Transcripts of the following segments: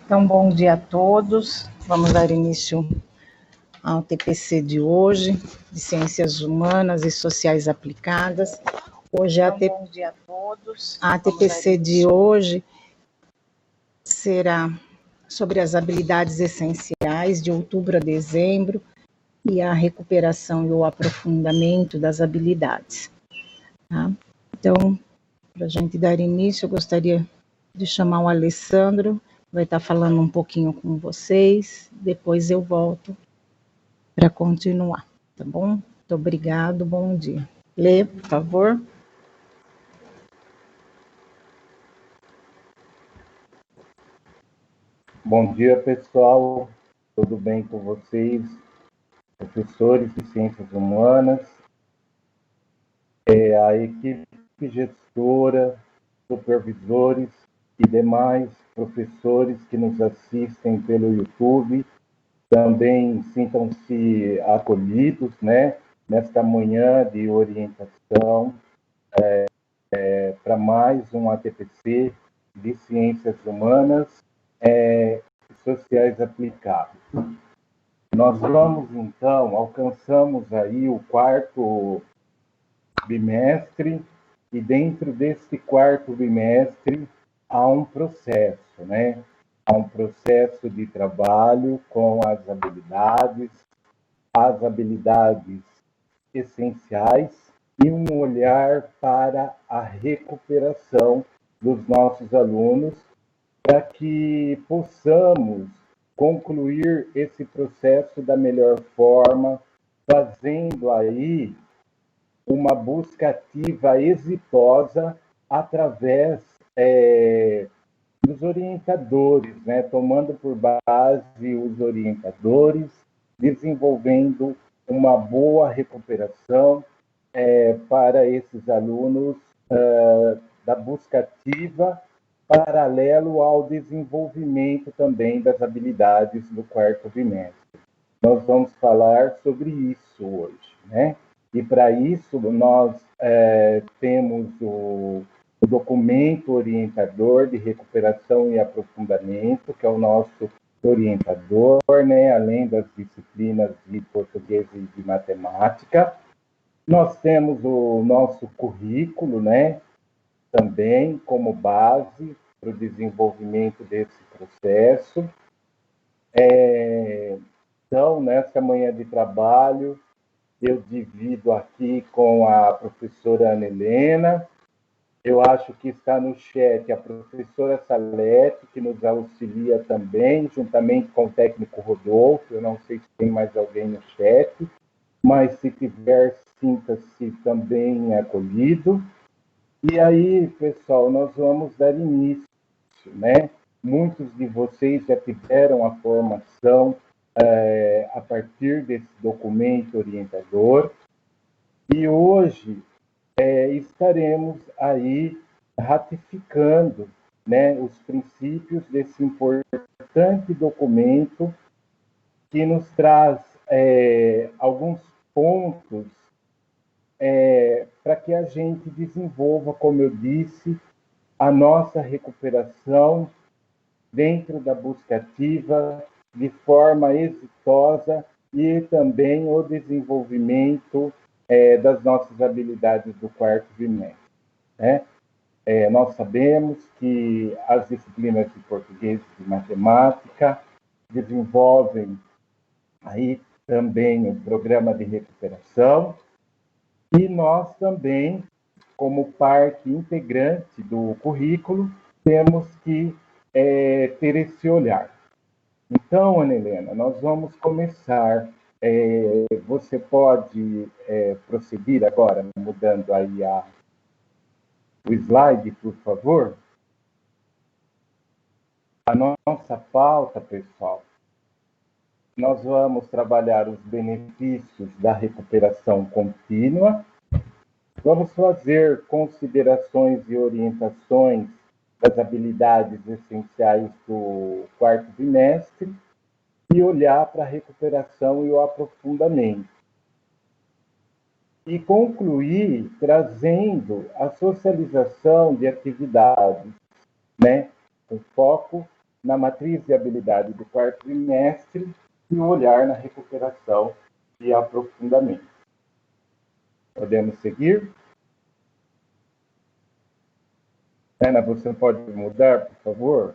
Então, bom dia a todos. Vamos dar início ao TPC de hoje, de Ciências Humanas e Sociais Aplicadas. Hoje bom dia a todos. A TPC de hoje será sobre as habilidades essenciais de outubro a dezembro e a recuperação e o aprofundamento das habilidades. Tá? Então, para a gente dar início, eu gostaria de chamar o Alessandro, vai estar falando um pouquinho com vocês, depois eu volto para continuar, tá bom? Muito obrigado, bom dia. Lê, por favor. Bom dia, pessoal. Tudo bem com vocês? Professores de Ciências Humanas, a equipe gestora, supervisores e demais professores que nos assistem pelo YouTube, também sintam-se acolhidos, né, nesta manhã de orientação para mais um ATPC de Ciências Humanas e Sociais Aplicadas. Nós vamos, então, alcançamos aí o quarto bimestre, e dentro desse quarto bimestre há um processo, né? Há um processo de trabalho com as habilidades essenciais e um olhar para a recuperação dos nossos alunos, para que possamos concluir esse processo da melhor forma, fazendo aí uma busca ativa exitosa através dos orientadores, né? Tomando por base os orientadores, desenvolvendo uma boa recuperação para esses alunos da busca ativa, paralelo ao desenvolvimento também das habilidades do quarto bimestre. Nós vamos falar sobre isso hoje, né? E para isso nós temos o documento orientador de recuperação e aprofundamento, que é o nosso orientador, né? Além das disciplinas de português e de matemática. Nós temos o nosso currículo, né? Também como base para o desenvolvimento desse processo. Então, nessa manhã de trabalho, eu divido aqui com a professora Ana Helena. Eu acho que está no chat a professora Salete, que nos auxilia também, juntamente com o técnico Rodolfo. Eu não sei se tem mais alguém no chat, mas se tiver, sinta-se também acolhido. E aí, pessoal, nós vamos dar início, né? Muitos de vocês já tiveram a formação a partir desse documento orientador, e hoje estaremos aí ratificando, né, os princípios desse importante documento que nos traz alguns pontos para que a gente desenvolva, como eu disse, a nossa recuperação dentro da busca ativa de forma exitosa e também o desenvolvimento das nossas habilidades do quarto bimestre, né? Nós sabemos que as disciplinas de português e de matemática desenvolvem aí também o programa de recuperação, e nós também, como parte integrante do currículo, temos que ter esse olhar. Então, Ana Helena, nós vamos começar. Você pode prosseguir agora, mudando aí o slide, por favor? A nossa pauta, pessoal, nós vamos trabalhar os benefícios da recuperação contínua, vamos fazer considerações e orientações das habilidades essenciais do quarto bimestre e olhar para a recuperação e o aprofundamento. E concluir trazendo a socialização de atividades, né, com foco na matriz de habilidade do quarto trimestre e o olhar na recuperação e aprofundamento. Podemos seguir? Ana, você pode mudar, por favor?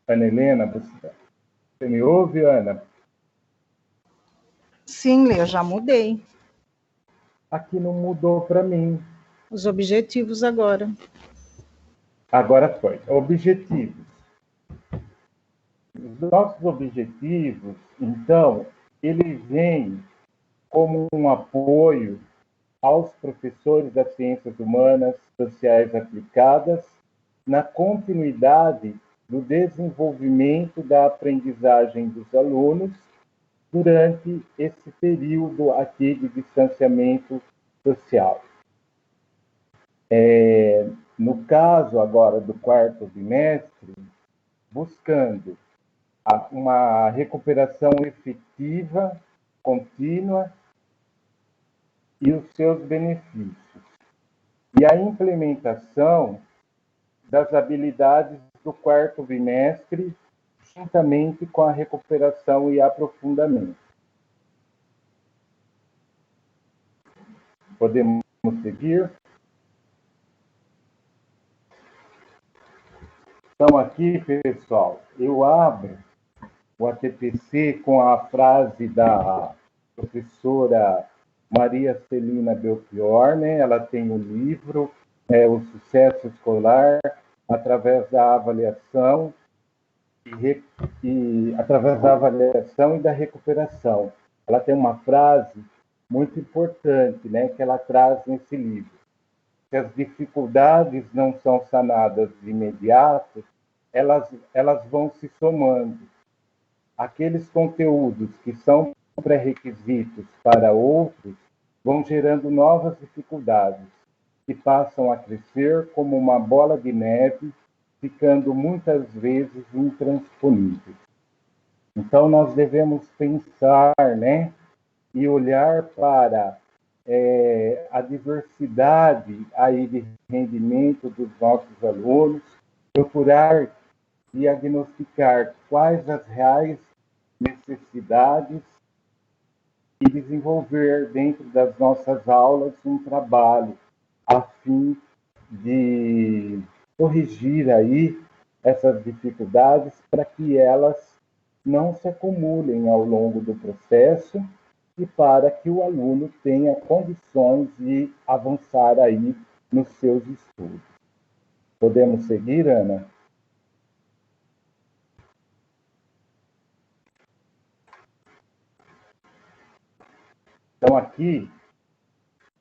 Ana Helena, você me ouve, Ana? Sim, Lê, eu já mudei. Aqui não mudou para mim. Os objetivos agora. Agora foi. Objetivos. Os nossos objetivos, então, eles vêm como um apoio aos professores das ciências humanas, sociais aplicadas, na continuidade do desenvolvimento da aprendizagem dos alunos durante esse período aqui de distanciamento social. No caso agora do quarto bimestre, buscando uma recuperação efetiva, contínua e os seus benefícios. E a implementação das habilidades do quarto bimestre, juntamente com a recuperação e aprofundamento. Podemos seguir? Então, aqui, pessoal, eu abro o ATPC com a frase da professora Maria Celina Belchior, né? Ela tem um livro, O Sucesso Escolar, através da avaliação através da avaliação e da recuperação. Ela tem uma frase muito importante, né, que ela traz nesse livro. Se as dificuldades não são sanadas de imediato, elas vão se somando. Aqueles conteúdos que são pré-requisitos para outros vão gerando novas dificuldades, que passam a crescer como uma bola de neve, ficando muitas vezes intransponíveis. Então, nós devemos pensar, né, e olhar para a diversidade aí de rendimento dos nossos alunos, procurar diagnosticar quais as reais necessidades e desenvolver dentro das nossas aulas um trabalho a fim de corrigir aí essas dificuldades para que elas não se acumulem ao longo do processo e para que o aluno tenha condições de avançar aí nos seus estudos. Podemos seguir, Ana? Então, aqui,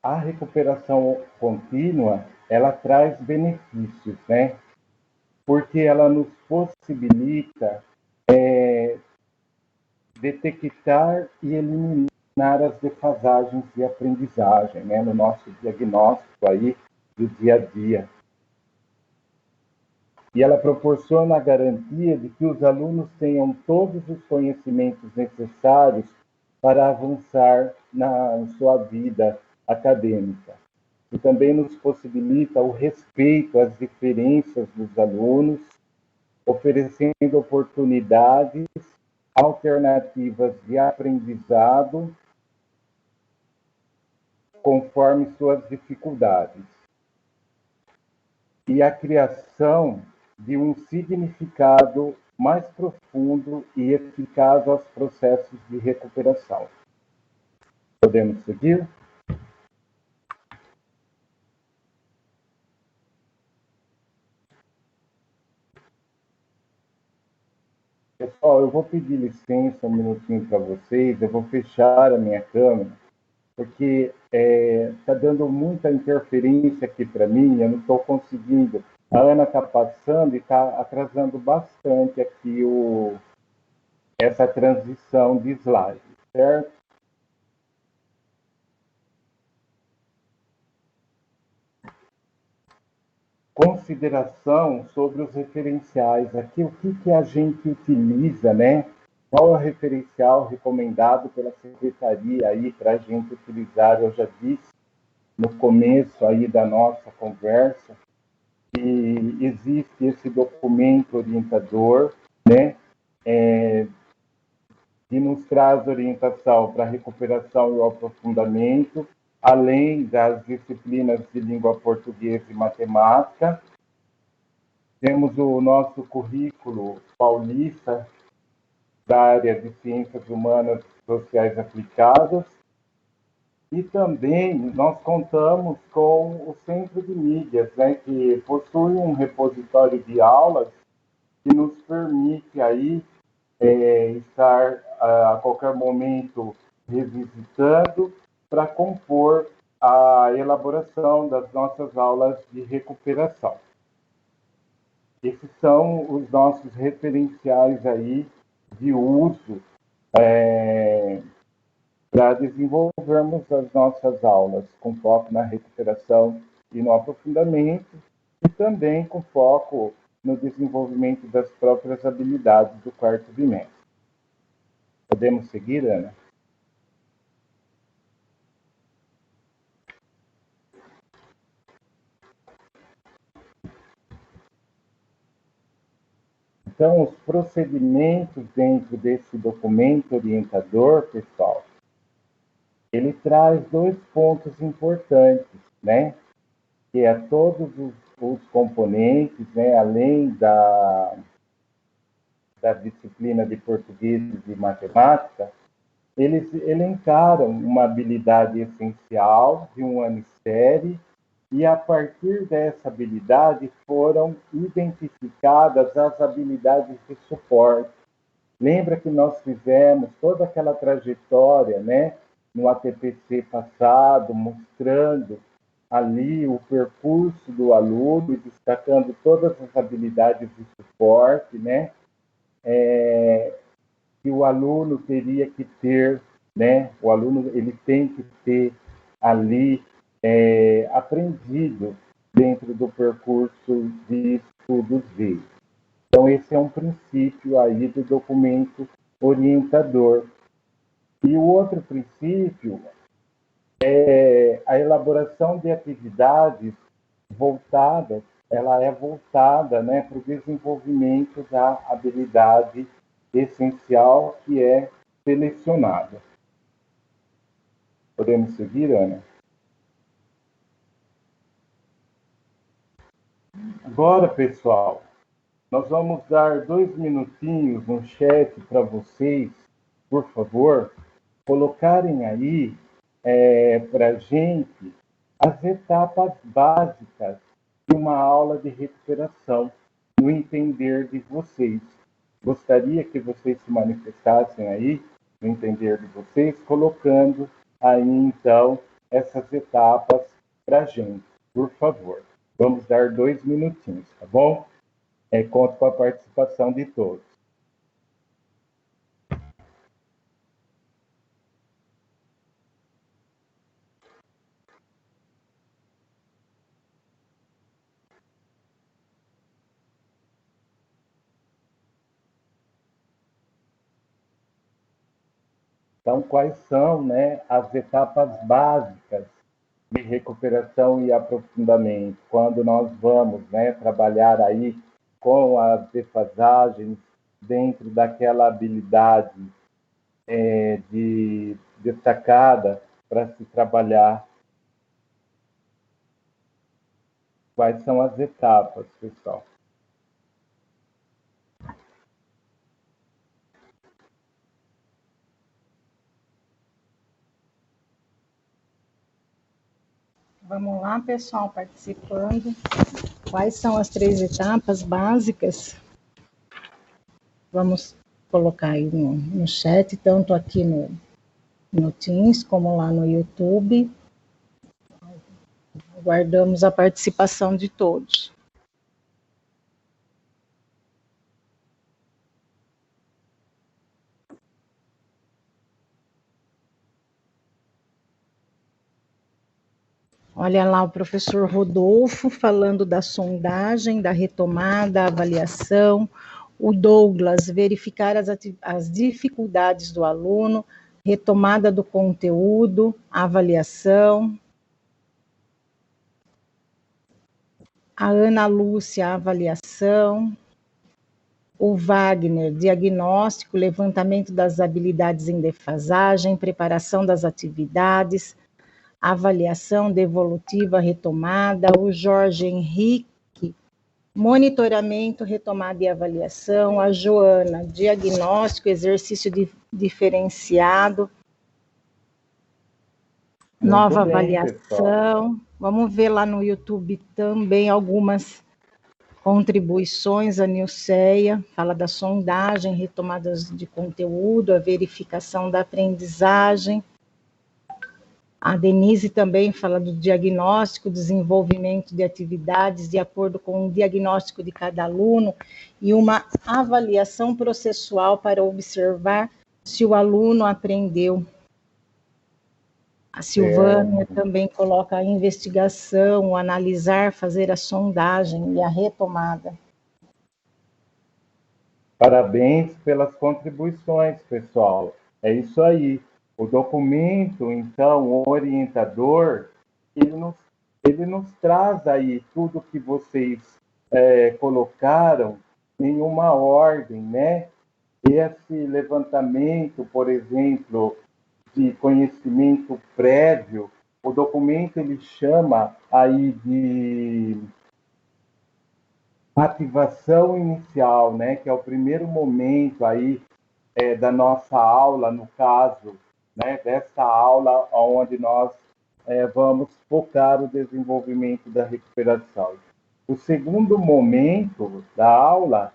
a recuperação contínua, ela traz benefícios, né? Porque ela nos possibilita detectar e eliminar as defasagens de aprendizagem, né? No nosso diagnóstico aí do dia a dia. E ela proporciona a garantia de que os alunos tenham todos os conhecimentos necessários para avançar na sua vida acadêmica. E também nos possibilita o respeito às diferenças dos alunos, oferecendo oportunidades alternativas de aprendizado conforme suas dificuldades. E a criação de um significado mais profundo e eficaz aos processos de recuperação. Podemos seguir? Pessoal, eu vou pedir licença um minutinho para vocês, eu vou fechar a minha câmera, porque está dando muita interferência aqui para mim, eu não estou conseguindo. A Ana está passando e está atrasando bastante aqui essa transição de slide, certo? Consideração sobre os referenciais. Aqui, o que a gente utiliza, né? Qual é o referencial recomendado pela secretaria aí para a gente utilizar? Eu já disse no começo aí da nossa conversa, que existe esse documento orientador, né, que nos traz orientação para a recuperação e o aprofundamento, além das disciplinas de língua portuguesa e matemática. Temos o nosso currículo paulista da área de Ciências Humanas e Sociais Aplicadas, e também nós contamos com o Centro de Mídias, né, que possui um repositório de aulas que nos permite aí estar a qualquer momento revisitando para compor a elaboração das nossas aulas de recuperação. Esses são os nossos referenciais aí de uso para desenvolvermos as nossas aulas com foco na recuperação e no aprofundamento, e também com foco no desenvolvimento das próprias habilidades do quarto bimestre. Podemos seguir, Ana? Então, os procedimentos dentro desse documento orientador, pessoal, ele traz 2 pontos importantes, né? Que é todos os componentes, né? Além da disciplina de português e de matemática, eles elencaram uma habilidade essencial de um ano série, e a partir dessa habilidade foram identificadas as habilidades de suporte. Lembra que nós fizemos toda aquela trajetória, né, no ATPC passado, mostrando ali o percurso do aluno e destacando todas as habilidades de suporte, né, que o aluno teria que ter, né, o aluno ele tem que ter ali aprendido dentro do percurso de estudos dele. Então, esse é um princípio aí do documento orientador. E o outro princípio é a elaboração de atividades voltadas, ela é voltada, né, para o desenvolvimento da habilidade essencial que é selecionada. Podemos seguir, Ana? Agora, pessoal, nós vamos dar 2 minutinhos no chat para vocês, por favor, colocarem aí para a gente as etapas básicas de uma aula de recuperação, no entender de vocês. Gostaria que vocês se manifestassem aí, no entender de vocês, colocando aí, então, essas etapas para a gente, por favor. Vamos dar 2 minutinhos, tá bom? Conto com a participação de todos. Então, quais são, né, as etapas básicas de recuperação e aprofundamento, quando nós vamos, né, trabalhar aí com as defasagens dentro daquela habilidade destacada para se trabalhar? Quais são as etapas, pessoal? Vamos lá, pessoal, participando. Quais são as 3 etapas básicas? Vamos colocar aí no chat, tanto aqui no Teams como lá no YouTube. Aguardamos a participação de todos. Olha lá o professor Rodolfo falando da sondagem, da retomada, da avaliação. O Douglas, verificar as dificuldades do aluno, retomada do conteúdo, avaliação. a Ana Lúcia, avaliação, o Wagner, diagnóstico, levantamento das habilidades em defasagem, preparação das atividades, avaliação devolutiva retomada, o Jorge Henrique, monitoramento, retomada e avaliação, a Joana, diagnóstico, exercício diferenciado, nova avaliação. Pessoal. Vamos ver lá no YouTube também algumas contribuições. A Nilceia fala da sondagem, retomadas de conteúdo, a verificação da aprendizagem. A Denise também fala do diagnóstico, desenvolvimento de atividades de acordo com o diagnóstico de cada aluno e uma avaliação processual para observar se o aluno aprendeu. A Silvânia também coloca a investigação, o analisar, fazer a sondagem e a retomada. Parabéns pelas contribuições, pessoal. É isso aí. O documento, então, o orientador, ele nos traz aí tudo que vocês colocaram em uma ordem, né? Esse levantamento, por exemplo, de conhecimento prévio, o documento ele chama aí de ativação inicial, né? Que é o primeiro momento aí da nossa aula, no caso, né, dessa aula onde nós vamos focar o desenvolvimento da recuperação. O segundo momento da aula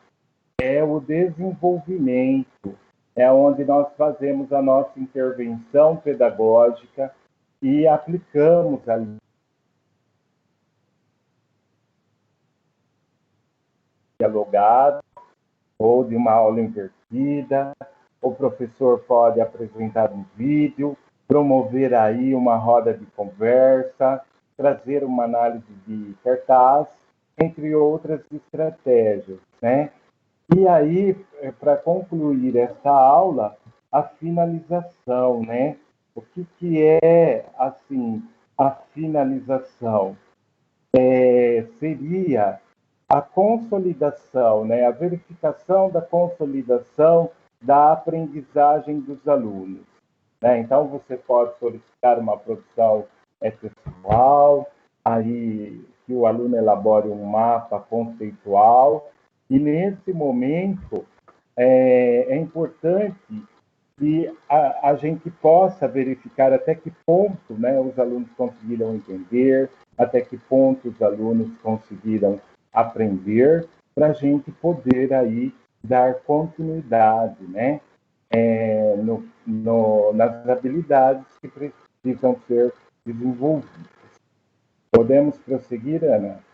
é o desenvolvimento, é onde nós fazemos a nossa intervenção pedagógica e aplicamos ali dialogado ou de uma aula invertida. O professor pode apresentar um vídeo, promover aí uma roda de conversa, trazer uma análise de cartaz, entre outras estratégias, né? E aí, para concluir essa aula, a finalização, né? O que é, assim, a finalização? Seria a consolidação, né? A verificação da consolidação da aprendizagem dos alunos, né? Então, você pode solicitar uma produção pessoal, aí que o aluno elabore um mapa conceitual, e nesse momento é importante que a gente possa verificar até que ponto, né, os alunos conseguiram entender, até que ponto os alunos conseguiram aprender, para a gente poder aí dar continuidade, né, nas habilidades que precisam ser desenvolvidas. Podemos prosseguir, Ana?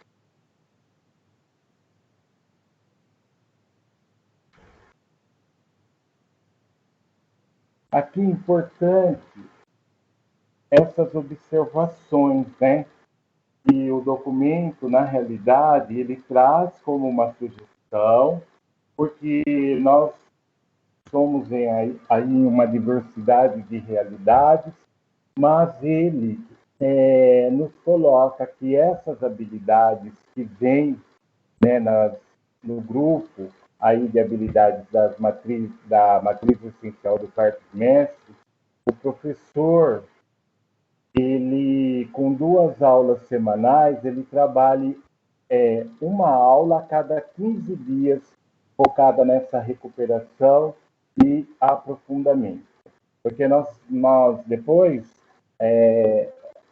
Aqui é importante essas observações, né? E o documento, na realidade, ele traz como uma sugestão, porque nós somos aí uma diversidade de realidades, mas ele nos coloca que essas habilidades que vêm, né, no grupo aí de habilidades da matriz essencial do quarto trimestre, o professor, ele, com 2 aulas semanais, ele trabalha uma aula a cada 15 dias, focada nessa recuperação e aprofundamento. Porque nós depois,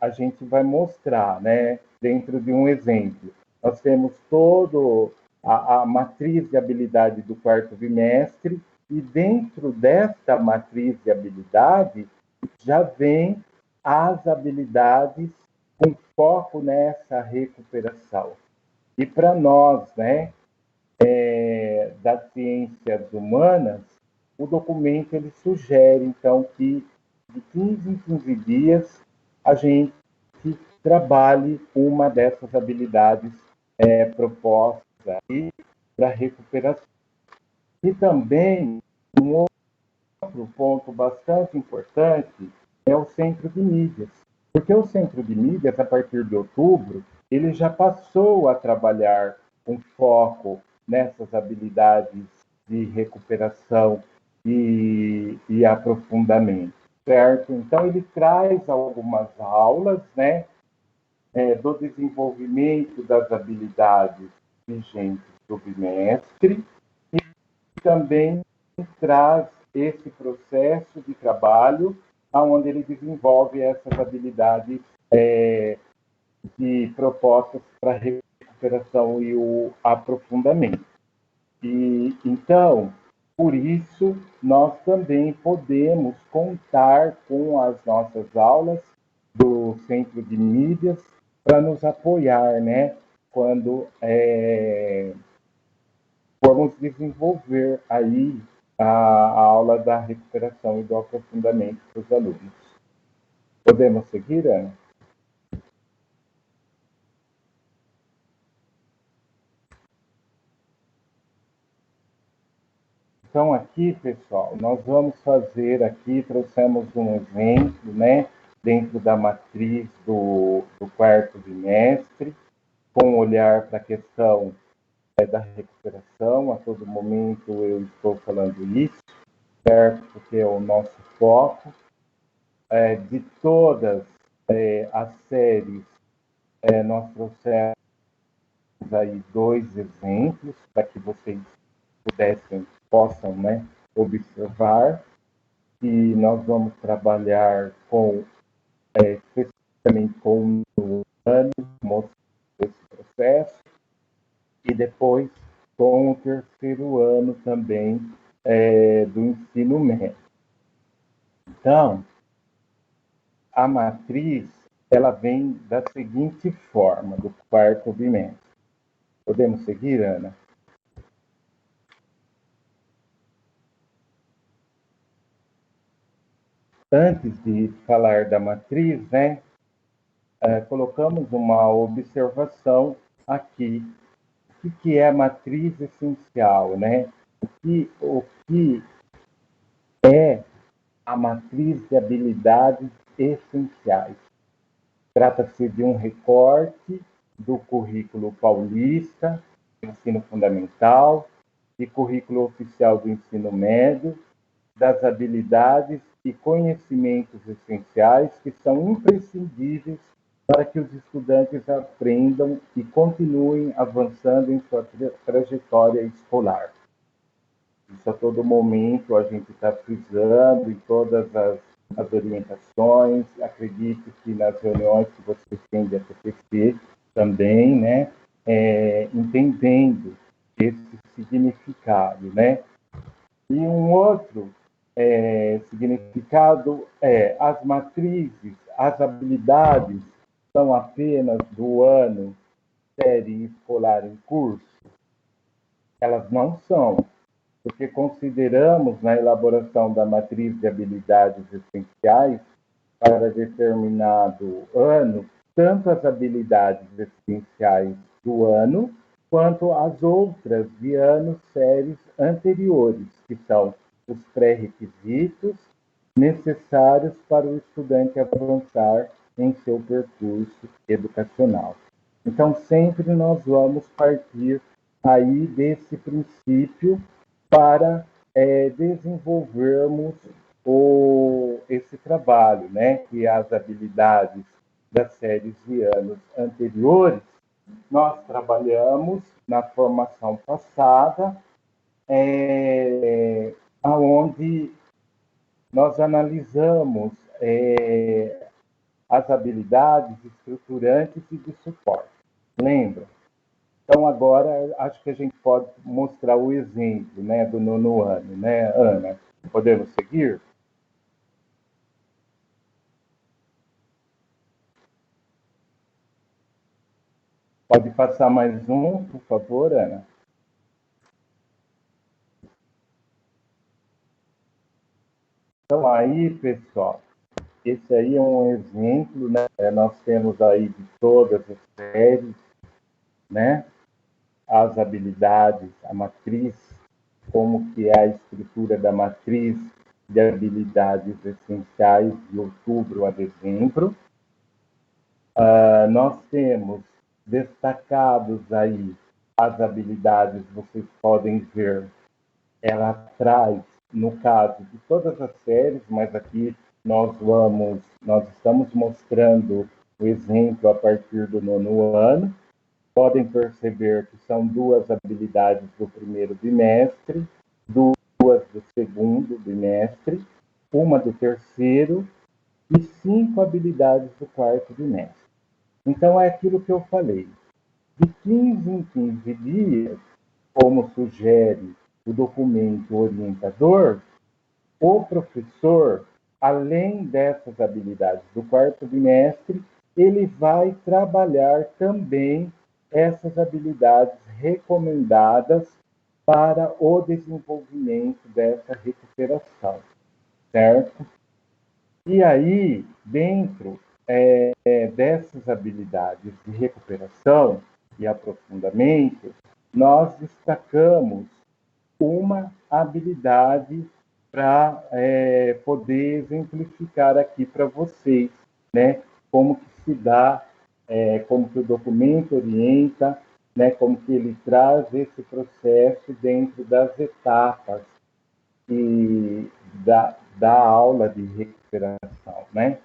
a gente vai mostrar, né, dentro de um exemplo. Nós temos todo a matriz de habilidade do quarto bimestre, e dentro desta matriz de habilidade já vem as habilidades com foco nessa recuperação. E para nós, né, das ciências humanas, o documento ele sugere, então, que de 15 em 15 dias a gente trabalhe uma dessas habilidades propostas para recuperação. E também, um outro ponto bastante importante é o centro de mídias. Porque o Centro de Mídias, a partir de outubro, ele já passou a trabalhar com foco nessas habilidades de recuperação e aprofundamento, certo? Então, ele traz algumas aulas, né, do desenvolvimento das habilidades vigentes do bimestre e também traz esse processo de trabalho onde ele desenvolve essas habilidades de propostas para recuperação e o aprofundamento. E então, por isso, nós também podemos contar com as nossas aulas do Centro de Mídias para nos apoiar, né? Quando formos desenvolver aí a aula da recuperação e do aprofundamento para os alunos. Podemos seguir, Ana? Então, aqui, pessoal, nós vamos fazer aqui, trouxemos um exemplo, né, dentro da matriz do quarto bimestre, com um olhar para a questão da recuperação. A todo momento eu estou falando isso, certo? Porque é o nosso foco. De todas as séries, nós trouxemos aí 2 exemplos para que vocês possam, né, observar. E nós vamos trabalhar com, especificamente com o ano, mostrando esse processo, e depois com o terceiro ano também do ensino médio. Então, a matriz, ela vem da seguinte forma, do quarto bimestre. Podemos seguir, Ana? Antes de falar da matriz, né, colocamos uma observação aqui. O que é a matriz essencial, né? O que é a matriz de habilidades essenciais? Trata-se de um recorte do currículo paulista, ensino fundamental, e currículo oficial do ensino médio, das habilidades e conhecimentos essenciais que são imprescindíveis para que os estudantes aprendam e continuem avançando em sua trajetória escolar. Isso a todo momento a gente está frisando em todas as orientações. Acredito que nas reuniões que vocês têm de ATPC também, né, entendendo esse significado, né? E um outro significado é as matrizes, as habilidades são apenas do ano série escolar em curso? Elas não são, porque consideramos na elaboração da matriz de habilidades essenciais para determinado ano, tanto as habilidades essenciais do ano, quanto as outras de anos séries anteriores, que são os pré-requisitos necessários para o estudante avançar em seu percurso educacional. Então, sempre nós vamos partir aí desse princípio para desenvolvermos esse trabalho, né, que as habilidades das séries de anos anteriores, nós trabalhamos na formação passada, onde nós analisamos as habilidades estruturantes e de suporte. Lembra? Então, agora, acho que a gente pode mostrar o exemplo, né, do nono ano, né, Ana? Podemos seguir? Pode passar mais um, por favor, Ana? Então, aí, pessoal, esse aí é um exemplo, né? Nós temos aí de todas as séries, né? As habilidades, a matriz, como que é a estrutura da matriz de habilidades essenciais de outubro a dezembro. Nós temos destacados aí as habilidades, vocês podem ver, ela traz, no caso de todas as séries, mas aqui nós estamos mostrando o exemplo a partir do 9º ano. Podem perceber que são 2 habilidades do primeiro bimestre, 2 do segundo bimestre, 1 do terceiro e 5 habilidades do quarto bimestre. Então, é aquilo que eu falei. De 15 em 15 dias, como sugere o documento orientador, o professor, além dessas habilidades do quarto bimestre, ele vai trabalhar também essas habilidades recomendadas para o desenvolvimento dessa recuperação, certo? E aí, dentro dessas habilidades de recuperação e aprofundamento, nós destacamos uma habilidade para poder exemplificar aqui para vocês, né? Como que se dá, como que o documento orienta, né? Como que ele traz esse processo dentro das etapas da aula de recuperação, né?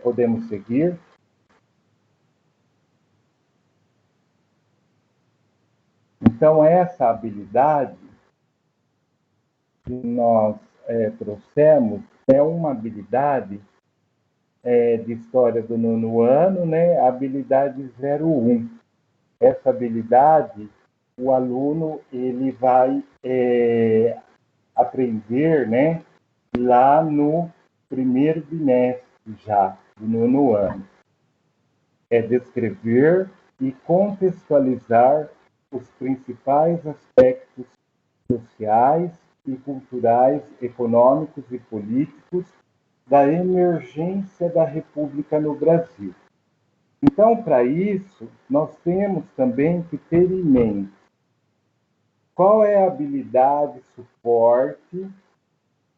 Podemos seguir? Então, essa habilidade que nós trouxemos é uma habilidade de história do 9º ano, né? Habilidade 01. Essa habilidade, o aluno ele vai aprender, né? Lá no primeiro bimestre já do 9º ano. É descrever e contextualizar os principais aspectos sociais e culturais, econômicos e políticos da emergência da República no Brasil. Então, para isso, nós temos também que ter em mente qual é a habilidade suporte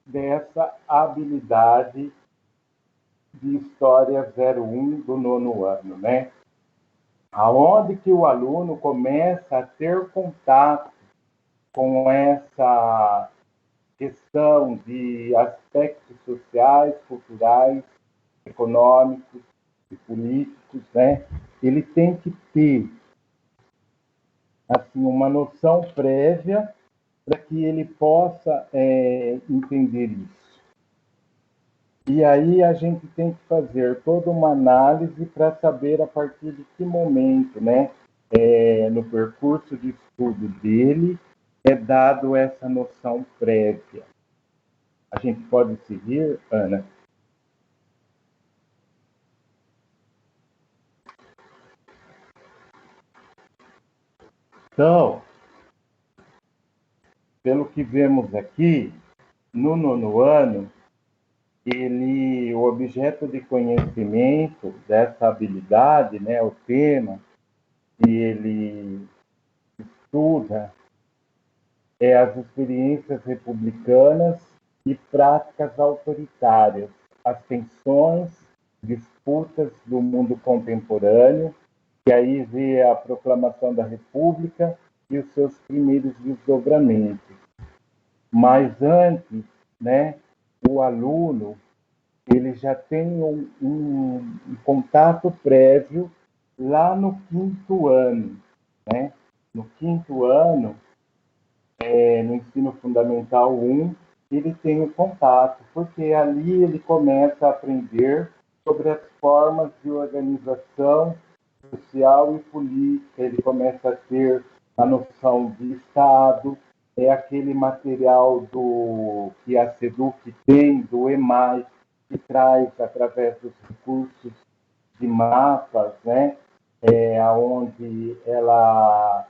dessa habilidade de História 01 do 9º ano, né? Aonde que o aluno começa a ter contato com essa questão de aspectos sociais, culturais, econômicos e políticos, né? Ele tem que ter assim uma noção prévia para que ele possa entender isso. E aí a gente tem que fazer toda uma análise para saber a partir de que momento, né, no percurso de estudo dele, é dado essa noção prévia. A gente pode seguir, Ana? Então, pelo que vemos aqui, no 9º ano, o objeto de conhecimento dessa habilidade, né, o tema que ele estuda as experiências republicanas e práticas autoritárias, as tensões, disputas do mundo contemporâneo, que aí vê a proclamação da República e os seus primeiros desdobramentos. Mas antes, né, o aluno ele já tem um contato prévio lá no 5º ano, né? No 5º ano, no ensino fundamental 1, ele tem o contato, porque ali ele começa a aprender sobre as formas de organização social e política, ele começa a ter a noção de Estado, é aquele material que a SEDUC tem, do EMAI, que traz, através dos recursos de mapas, né, onde ela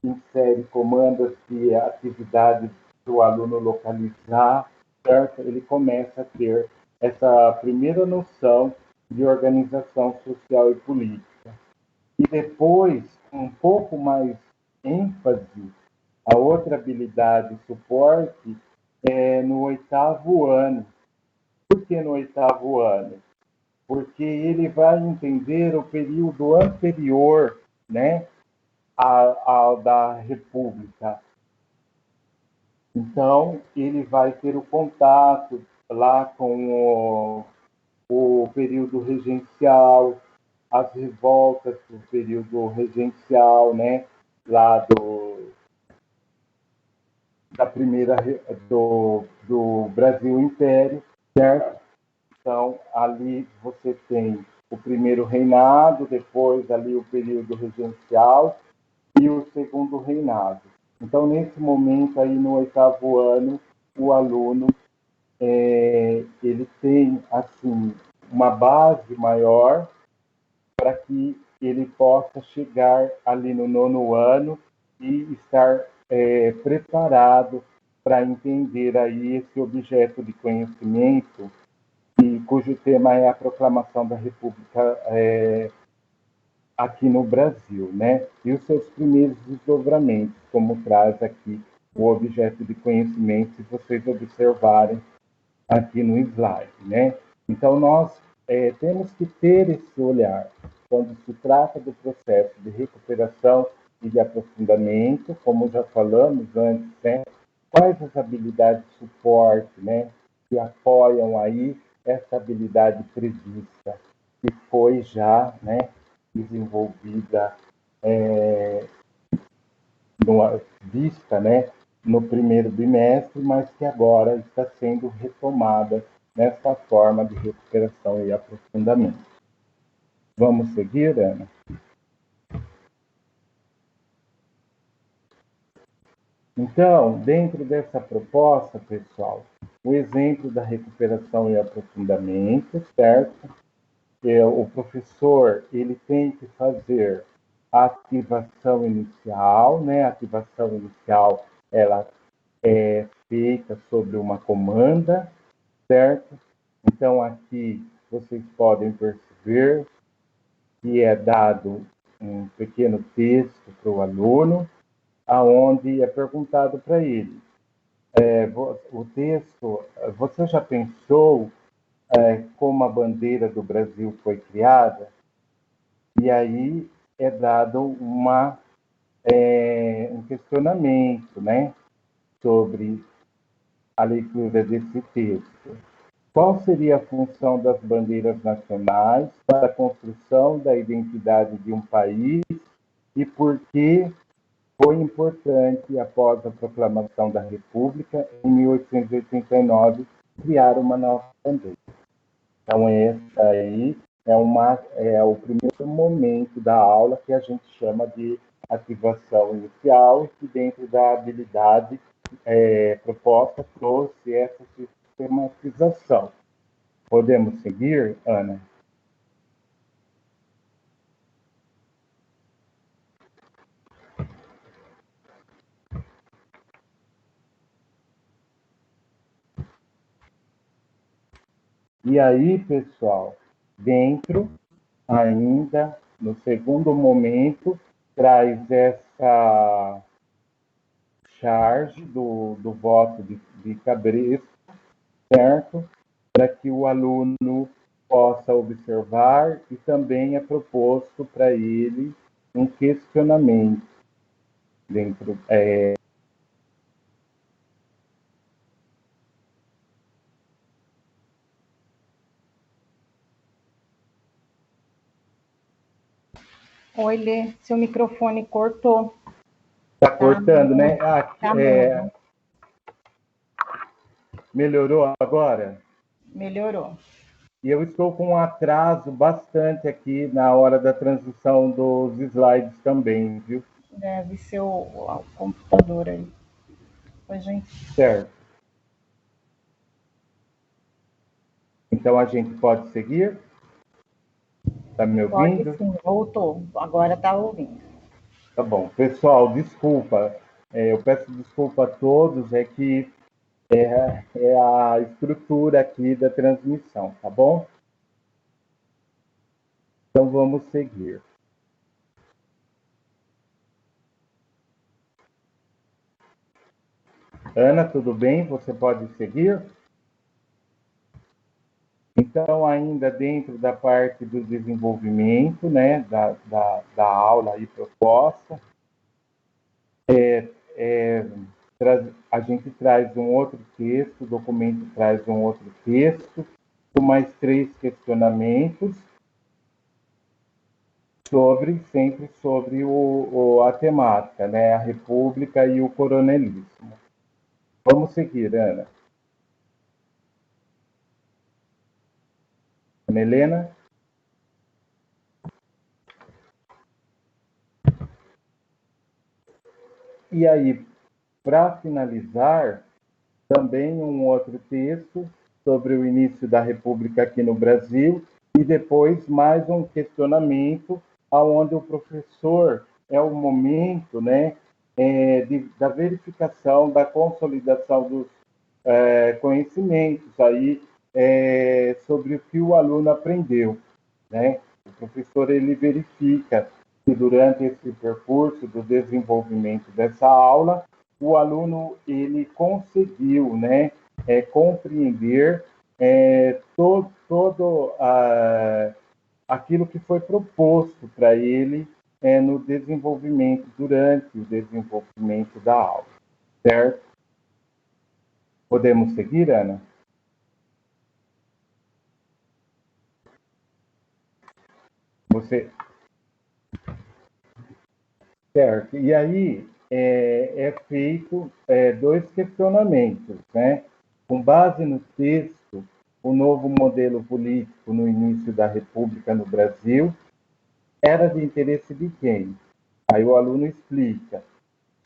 insere comandos de atividades do aluno localizar, certo? Ele começa a ter essa primeira noção de organização social e política. E depois, com um pouco mais ênfase, a outra habilidade, suporte, é no 8º ano. Por que no 8º ano? porque ele vai entender o período anterior, né, ao da República. Então, ele vai ter o contato lá com o período regencial, as revoltas do período regencial, né, lá da primeira do Brasil Império, certo? Então, ali você tem o primeiro reinado, depois ali o período regencial e o segundo reinado. Então, nesse momento aí, no 8º ano, o aluno ele tem assim uma base maior para que ele possa chegar ali no 9º ano e estar preparado para entender aí esse objeto de conhecimento e cujo tema é a proclamação da República aqui no Brasil, né? E os seus primeiros desdobramentos, como traz aqui o objeto de conhecimento, se vocês observarem aqui no slide, né? Então, nós temos que ter esse olhar quando se trata do processo de recuperação e de aprofundamento, como já falamos antes, né? Quais as habilidades de suporte, né, que apoiam aí essa habilidade prevista, que foi já, né, desenvolvida, vista, né, no primeiro bimestre, mas que agora está sendo retomada nessa forma de recuperação e aprofundamento. Vamos seguir, Ana? Então, dentro dessa proposta, pessoal, o exemplo da recuperação e aprofundamento, certo? O professor ele tem que fazer a ativação inicial, né? A ativação inicial ela é feita sobre uma comanda, certo? Então aqui vocês podem perceber que é dado um pequeno texto para o aluno, aonde é perguntado para ele o texto. Você já pensou como a bandeira do Brasil foi criada? E aí é dado um questionamento, né, sobre a leitura desse texto. Qual seria a função das bandeiras nacionais para a construção da identidade de um país e por que foi importante, após a proclamação da República, em 1889, criar uma nova bandeira? Então, essa aí é o primeiro momento da aula que a gente chama de ativação inicial, que dentro da habilidade proposta trouxe essa sistematização. Podemos seguir, Ana? E aí, pessoal, dentro, ainda, no segundo momento, traz essa charge do voto de Cabresto, certo? Para que o aluno possa observar e também é proposto para ele um questionamento dentro. Oi, Lê, seu microfone cortou. Está cortando, né? Tá Melhorou agora? Melhorou. E eu estou com um atraso bastante aqui na hora da transição dos slides também, viu? Deve ser o computador aí. Oi, gente. Certo. Então a gente pode seguir? Está me ouvindo? Pode sim, voltou. Agora está ouvindo. Tá bom. Pessoal, desculpa. Eu peço desculpa a todos, é que é a estrutura aqui da transmissão, tá bom? Então vamos seguir. Ana, tudo bem? Você pode seguir? Então, Então, ainda dentro da parte do desenvolvimento, né, da aula aí proposta, a gente traz um outro texto, o documento traz um outro texto, com mais 3 questionamentos, sempre sobre a temática, né, a República e o coronelismo. Vamos seguir, Ana. Ana Helena? E aí, para finalizar, também um outro texto sobre o início da República aqui no Brasil e depois mais um questionamento aonde o professor é o momento, né, da verificação, da consolidação dos conhecimentos aí sobre o que o aluno aprendeu, né? O professor ele verifica que durante esse percurso do desenvolvimento dessa aula o aluno ele conseguiu, né, compreender todo aquilo que foi proposto para ele no desenvolvimento, durante o desenvolvimento da aula, certo? Podemos seguir, Ana? Você... Certo. E aí feito 2 questionamentos, né? Com base no texto, o novo modelo político no início da República no Brasil era de interesse de quem? Aí o aluno explica.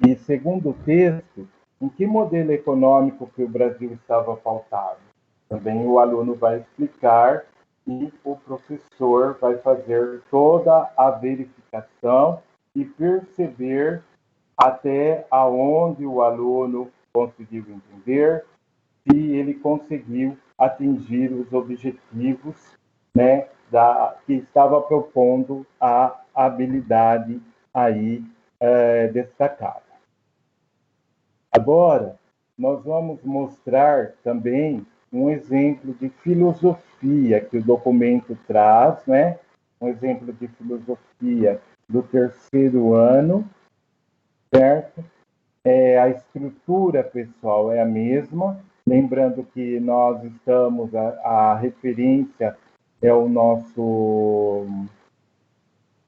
E segundo o texto, em que modelo econômico que o Brasil estava pautado? Também o aluno vai explicar e o professor vai fazer toda a verificação e perceber até aonde o aluno conseguiu entender e ele conseguiu atingir os objetivos, né, que estava propondo a habilidade aí destacada. Agora, nós vamos mostrar também um exemplo de filosofia que o documento traz, né? Um exemplo de filosofia do 3º ano, certo? A estrutura, pessoal, é a mesma. Lembrando que nós estamos, a referência é o nosso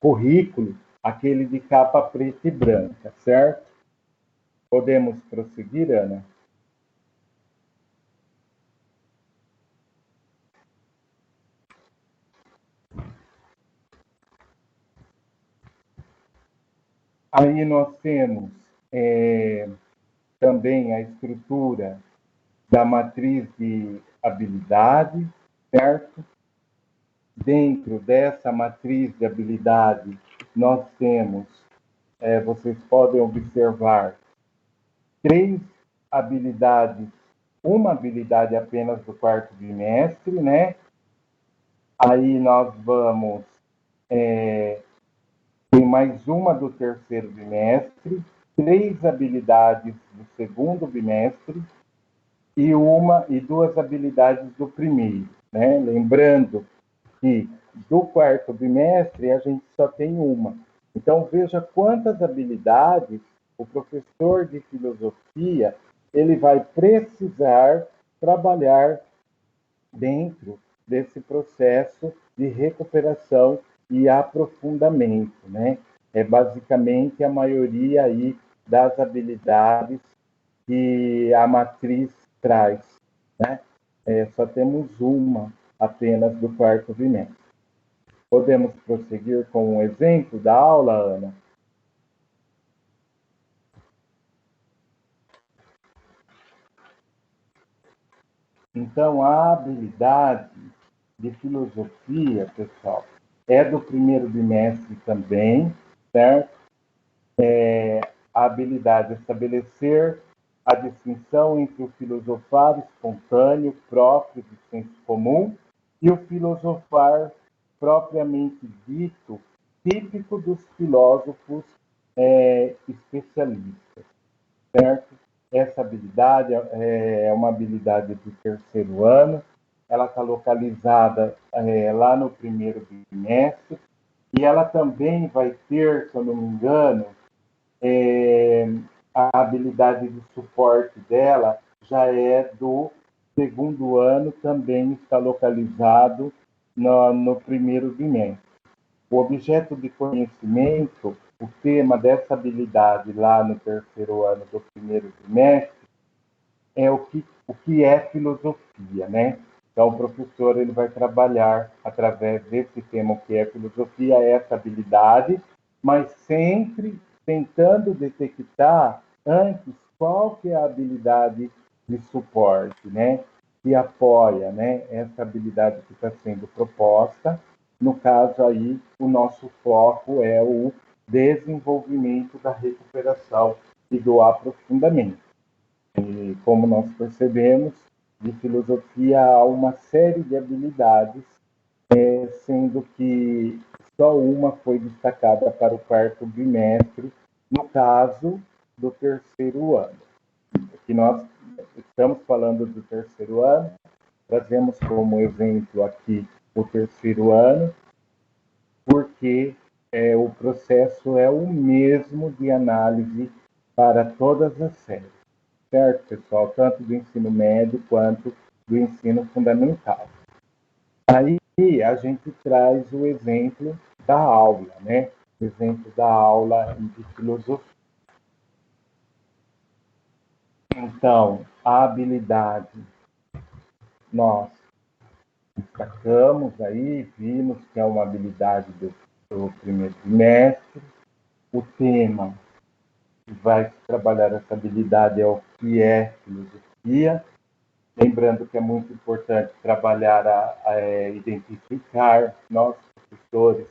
currículo, aquele de capa preta e branca, certo? Podemos prosseguir, Ana? Aí nós temos também a estrutura da matriz de habilidade, certo? Dentro dessa matriz de habilidade, nós temos, vocês podem observar, 3 habilidades, uma habilidade apenas do 4º bimestre, né? Aí nós vamos tem mais uma do 3º bimestre, 3 habilidades do 2º bimestre e 2 habilidades do 1º, né? Lembrando que do 4º bimestre a gente só tem uma. Então veja quantas habilidades o professor de filosofia ele vai precisar trabalhar dentro desse processo de recuperação e aprofundamento, né? É basicamente a maioria aí das habilidades que a matriz traz, né? Só temos uma apenas do 4º bimestre. Podemos prosseguir com um exemplo da aula, Ana? Então, a habilidade de filosofia, pessoal, é do 1º bimestre também, certo? A habilidade de estabelecer a distinção entre o filosofar espontâneo, próprio de senso comum, e o filosofar propriamente dito, típico dos filósofos especialistas, certo? Essa habilidade é uma habilidade do 3º ano, ela está localizada lá no primeiro bimestre, e ela também vai ter, se eu não me engano, a habilidade de suporte dela já é do segundo ano, também está localizado no primeiro bimestre. O objeto de conhecimento, o tema dessa habilidade lá no terceiro ano do primeiro bimestre, é o que é filosofia, né? Então, o professor ele vai trabalhar através desse tema, o que é filosofia, essa habilidade, mas sempre tentando detectar antes qual que é a habilidade de suporte, né? Que apoia, né? Essa habilidade que está sendo proposta. No caso aí, o nosso foco é o desenvolvimento da recuperação e do aprofundamento. E como nós percebemos, de filosofia há uma série de habilidades, sendo que só uma foi destacada para o quarto bimestre, no caso do terceiro ano. Que nós estamos falando do terceiro ano, trazemos como exemplo aqui o terceiro ano, porque o processo é o mesmo de análise para todas as séries. Certo, pessoal? Tanto do ensino médio quanto do ensino fundamental. Aí a gente traz o exemplo da aula, né? O exemplo da aula de filosofia. Então, a habilidade nós destacamos aí, vimos que é uma habilidade do primeiro trimestre. O tema que vai trabalhar essa habilidade é o que é filosofia. Lembrando que é muito importante trabalhar identificar, nós, professores,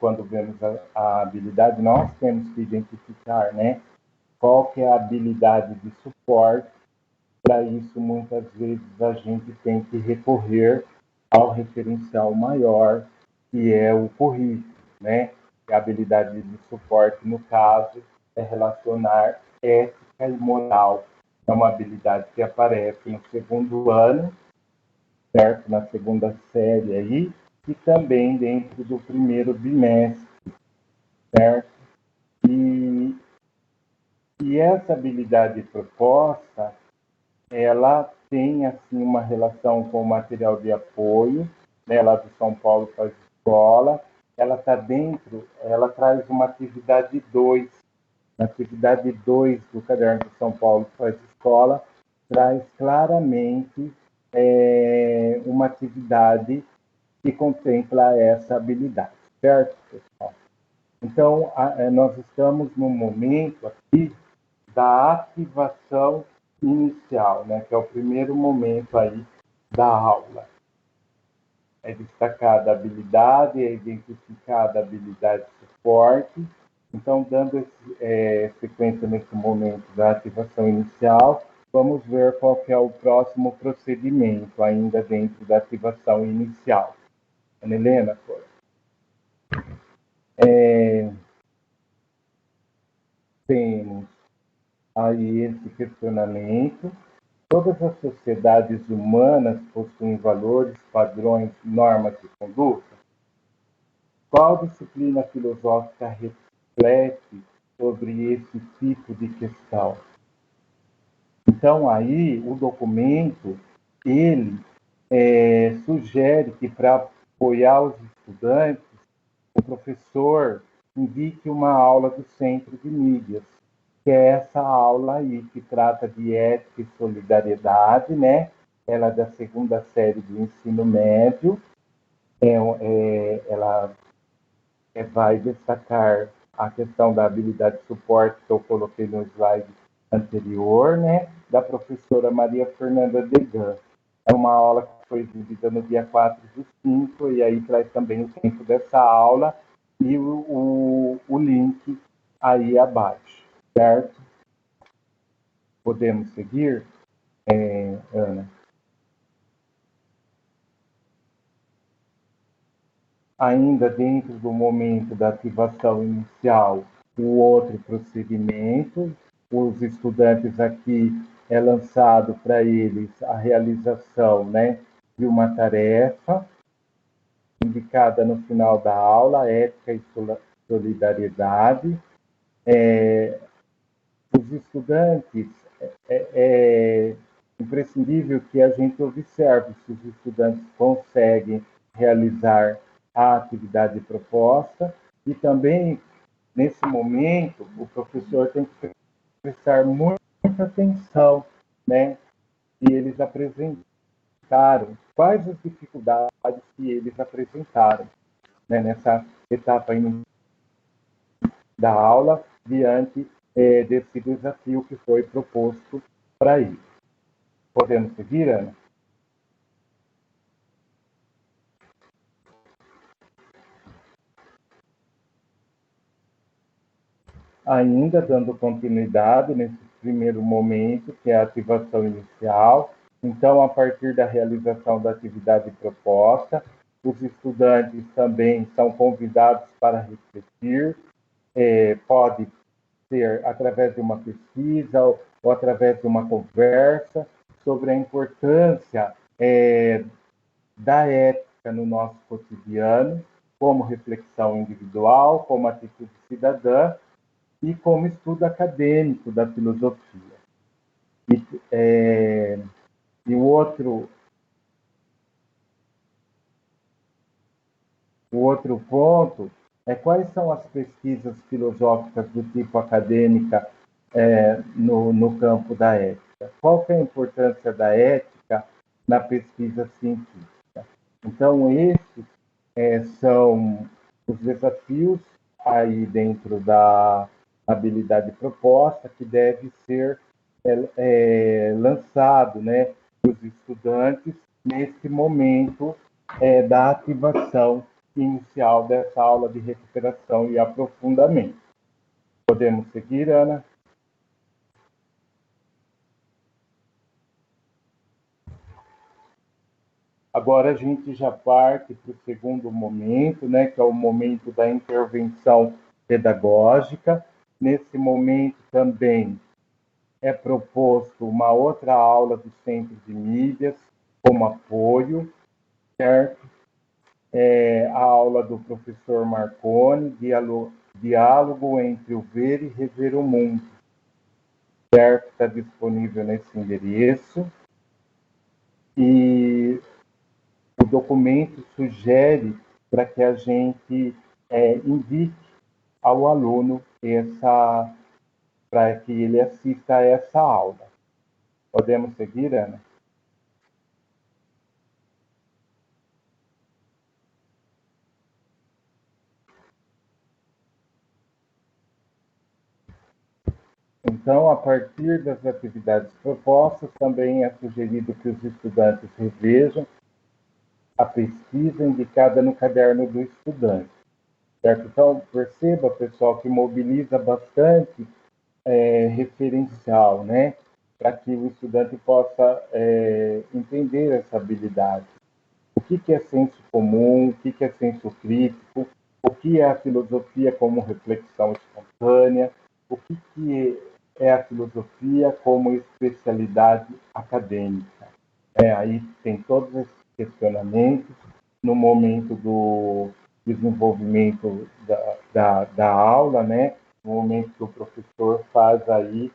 quando vemos a habilidade, nós temos que identificar, né, qual que é a habilidade de suporte. Para isso, muitas vezes, a gente tem que recorrer ao referencial maior, que é o currículo, né? A habilidade de suporte, no caso, é relacionar ética e moral. É uma habilidade que aparece no segundo ano, certo? Na segunda série aí, e também dentro do primeiro bimestre, certo? E essa habilidade proposta, ela tem assim uma relação com o material de apoio, né, lá do São Paulo Faz Escola. Ela está dentro, ela traz uma atividade 2. Na atividade 2 do caderno do São Paulo Faz Escola, traz claramente uma atividade que contempla essa habilidade, certo, pessoal? Então, nós estamos no momento aqui da ativação inicial, né, que é o primeiro momento aí da aula. É destacada a habilidade, é identificada a habilidade de suporte. Então, dando sequência nesse momento da ativação inicial, vamos ver qual que é o próximo procedimento, ainda dentro da ativação inicial. Ana Helena, temos aí esse questionamento. Todas as sociedades humanas possuem valores, padrões, normas de conduta? Qual disciplina filosófica reflete sobre esse tipo de questão? Então, aí, o documento, ele sugere que, para apoiar os estudantes, o professor indique uma aula do Centro de Mídias, que é essa aula aí, que trata de ética e solidariedade, né? Ela é da segunda série do ensino médio. Ela vai destacar a questão da habilidade de suporte que eu coloquei no slide anterior, né? Da professora Maria Fernanda Degan. É uma aula que foi exibida no dia 4/5, e aí traz também o tempo dessa aula e o link aí abaixo, certo? Podemos seguir, Ana? Ainda dentro do momento da ativação inicial, o outro procedimento, os estudantes aqui é lançado para eles a realização, né, de uma tarefa indicada no final da aula, ética e solidariedade. Os estudantes, é imprescindível que a gente observe se os estudantes conseguem realizar a atividade proposta e também, nesse momento, o professor tem que prestar muita atenção, né, se eles apresentaram, quais as dificuldades que eles apresentaram, né, nessa etapa da aula, diante desse desafio que foi proposto para ele. Podemos seguir, Ana? Ainda dando continuidade nesse primeiro momento, que é a ativação inicial. Então, a partir da realização da atividade proposta, os estudantes também são convidados para refletir, pode ser através de uma pesquisa ou através de uma conversa sobre a importância da ética no nosso cotidiano, como reflexão individual, como atitude cidadã e como estudo acadêmico da filosofia. E o outro ponto é quais são as pesquisas filosóficas do tipo acadêmica no campo da ética. Qual que é a importância da ética na pesquisa científica? Então, esses são os desafios aí dentro da habilidade proposta que deve ser lançado, né, para os estudantes nesse momento da ativação inicial dessa aula de recuperação e aprofundamento. Podemos seguir, Ana? Agora a gente já parte para o segundo momento, né, que é o momento da intervenção pedagógica. Nesse momento também é proposto uma outra aula do Centro de Mídias como apoio, certo? A aula do professor Marconi, diálogo entre o ver e rever o mundo, certo? Está disponível nesse endereço. E o documento sugere para que a gente indique ao aluno para que ele assista a essa aula. Podemos seguir, Ana? Então, a partir das atividades propostas, também é sugerido que os estudantes revejam a pesquisa indicada no caderno do estudante, certo? Então, perceba, pessoal, que mobiliza bastante referencial, né? Para que o estudante possa entender essa habilidade. O que é senso comum, o que é senso crítico, o que é a filosofia como reflexão espontânea, o que é a filosofia como especialidade acadêmica. Aí tem todos esses questionamentos no momento do desenvolvimento da aula, né? No momento que o professor faz aí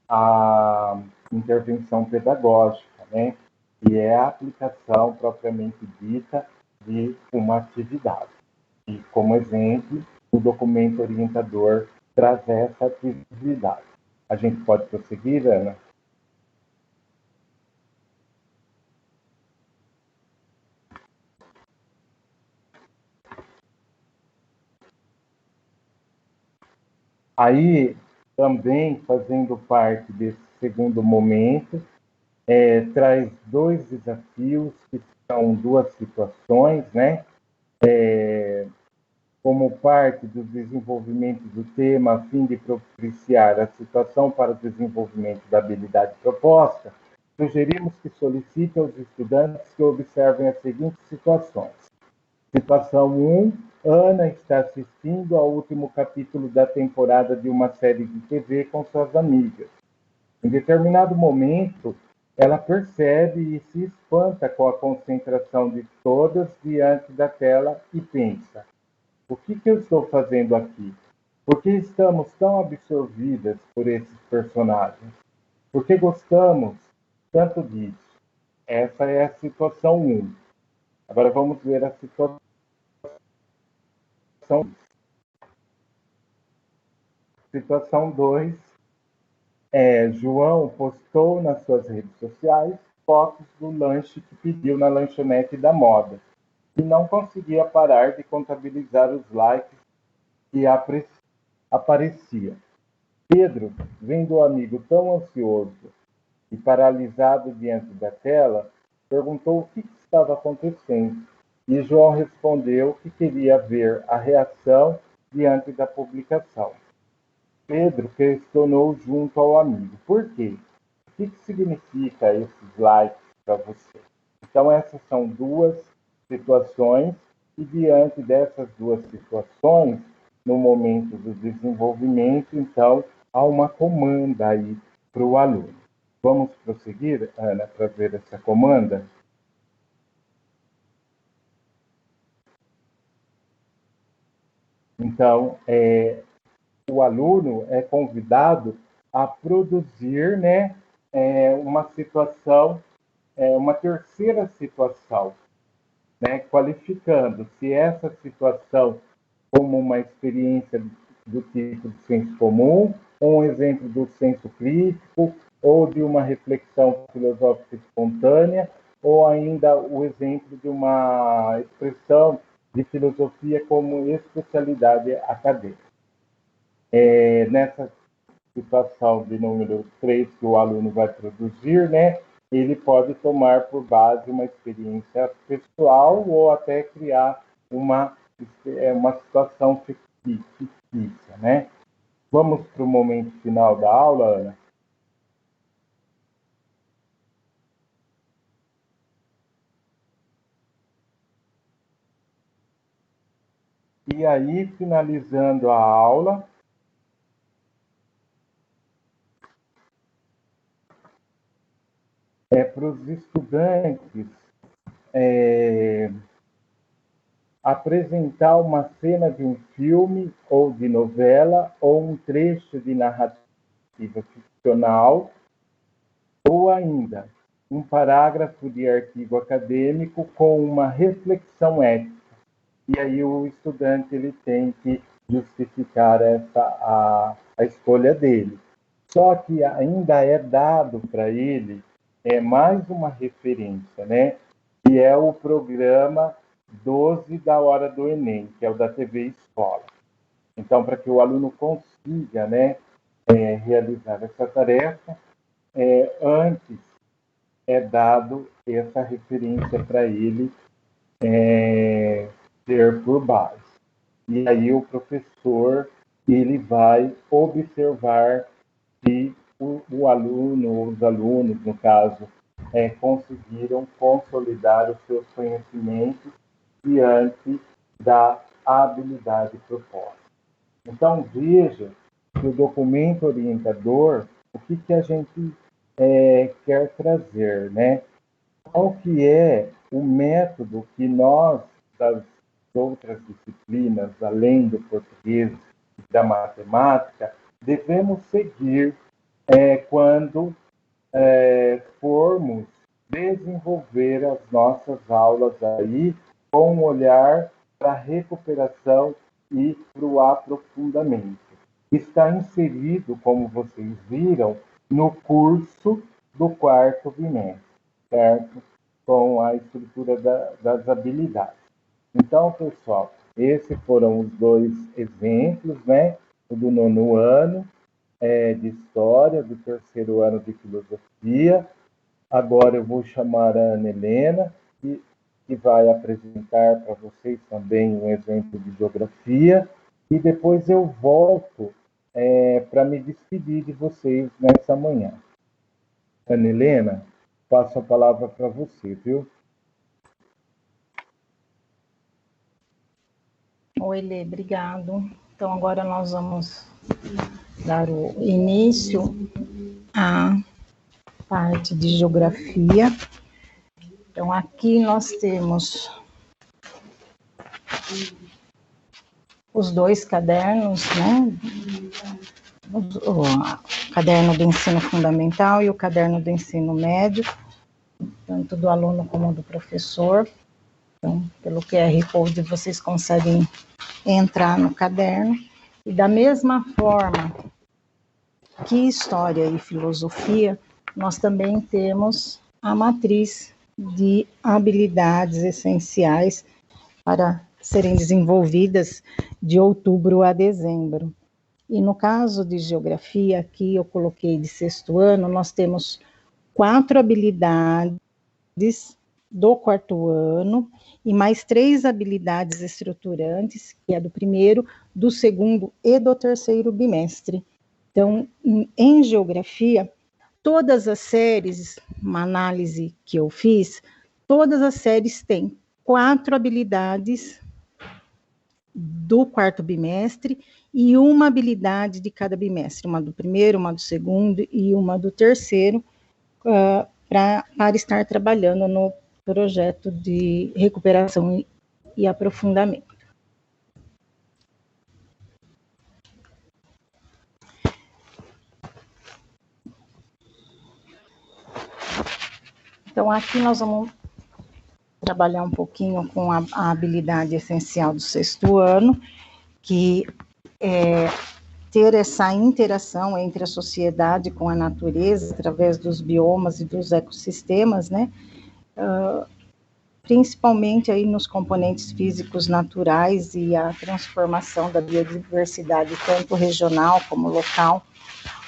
a intervenção pedagógica, né? Que é a aplicação propriamente dita de uma atividade. E, como exemplo, o documento orientador traz essa atividade. A gente pode prosseguir, Ana? Aí, também fazendo parte desse segundo momento, traz dois desafios, que são duas situações, né? Como parte do desenvolvimento do tema, a fim de propiciar a situação para o desenvolvimento da habilidade proposta, sugerimos que solicite aos estudantes que observem as seguintes situações. Situação 1, Ana está assistindo ao último capítulo da temporada de uma série de TV com suas amigas. Em determinado momento, ela percebe e se espanta com a concentração de todas diante da tela e pensa: o que eu estou fazendo aqui? Por que estamos tão absorvidas por esses personagens? Por que gostamos tanto disso? Essa é a situação 1. Agora vamos ver a situação 2. Situação 2 João postou nas suas redes sociais fotos do lanche que pediu na lanchonete da moda e não conseguia parar de contabilizar os likes que aparecia. Pedro, vendo o amigo tão ansioso e paralisado diante da tela, perguntou o que estava acontecendo. E João respondeu que queria ver a reação diante da publicação. Pedro questionou junto ao amigo: por quê? O que significa esses likes para você? Então, essas são duas situações, e diante dessas duas situações, no momento do desenvolvimento, então, há uma comanda aí para o aluno. Vamos prosseguir, Ana, para ver essa comanda? Então, o aluno é convidado a produzir, né, uma situação, uma terceira situação, né, qualificando se essa situação como uma experiência do tipo de senso comum, ou um exemplo do senso crítico, ou de uma reflexão filosófica espontânea, ou ainda o exemplo de uma expressão de filosofia como especialidade acadêmica. Nessa situação de número 3 que o aluno vai produzir, né, ele pode tomar por base uma experiência pessoal ou até criar uma situação fictícia, né? Vamos para o momento final da aula, Ana? E aí, finalizando a aula, para os estudantes apresentar uma cena de um filme ou de novela ou um trecho de narrativa ficcional ou ainda um parágrafo de artigo acadêmico com uma reflexão ética. E aí o estudante ele tem que justificar a escolha dele. Só que ainda é dado para ele mais uma referência, né? Que é o programa 12 da hora do Enem, que é o da TV Escola. Então, para que o aluno consiga, né, realizar essa tarefa, antes é dado essa referência para ele ter por base. E aí o professor ele vai observar se o aluno, ou os alunos, no caso, conseguiram consolidar os seus conhecimentos diante da habilidade proposta. Então, veja que o documento orientador, o que a gente quer trazer, né? Qual que é o método que nós, das outras disciplinas, além do português e da matemática, devemos seguir quando formos desenvolver as nossas aulas aí com um olhar para a recuperação e para o aprofundamento. Está inserido, como vocês viram, no curso do 4º bimestre, certo? Com a estrutura das habilidades. Então, pessoal, esses foram os dois exemplos, né? O do 9º ano de História, do 3º ano de Filosofia. Agora eu vou chamar a Ana Helena, que vai apresentar para vocês também um exemplo de Geografia, e depois eu volto para me despedir de vocês nessa manhã. Ana Helena, passo a palavra para você, viu? Oi, Lê, obrigado. Então, agora nós vamos dar o início à parte de geografia. Então, aqui nós temos os dois cadernos, né? O caderno do ensino fundamental e o caderno do ensino médio, tanto do aluno como do professor. Então, pelo QR Code, vocês conseguem entrar no caderno. E da mesma forma que história e filosofia, nós também temos a matriz de habilidades essenciais para serem desenvolvidas de outubro a dezembro. E no caso de geografia, aqui eu coloquei de sexto ano, nós temos 4 habilidades do quarto ano e mais 3 habilidades estruturantes, que é do primeiro, do segundo e do terceiro bimestre. Então, em geografia, todas as séries, uma análise que eu fiz, todas as séries têm 4 habilidades do quarto bimestre e uma habilidade de cada bimestre, uma do primeiro, uma do segundo e uma do terceiro, para estar trabalhando no projeto de recuperação e aprofundamento. Então, aqui nós vamos trabalhar um pouquinho com a habilidade essencial do sexto ano, que é ter essa interação entre a sociedade com a natureza, através dos biomas e dos ecossistemas, né? Principalmente aí nos componentes físicos naturais e a transformação da biodiversidade, tanto regional como local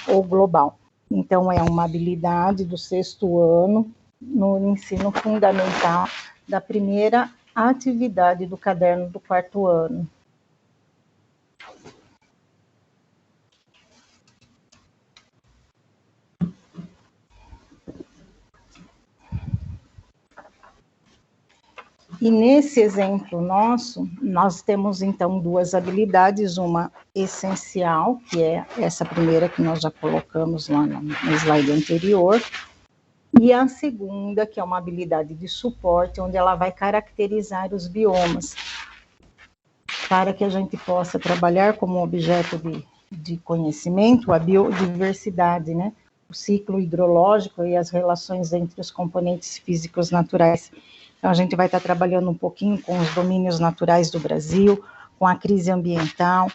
ou global. Então, é uma habilidade do sexto ano, no ensino fundamental, da primeira atividade do caderno do quarto ano. E nesse exemplo nosso, nós temos então 2 habilidades, uma essencial, que é essa primeira que nós já colocamos lá no slide anterior, e a segunda, que é uma habilidade de suporte, onde ela vai caracterizar os biomas, para que a gente possa trabalhar como objeto de conhecimento a biodiversidade, né? O ciclo hidrológico e as relações entre os componentes físicos naturais. Então, a gente vai estar trabalhando um pouquinho com os domínios naturais do Brasil, com a crise ambiental,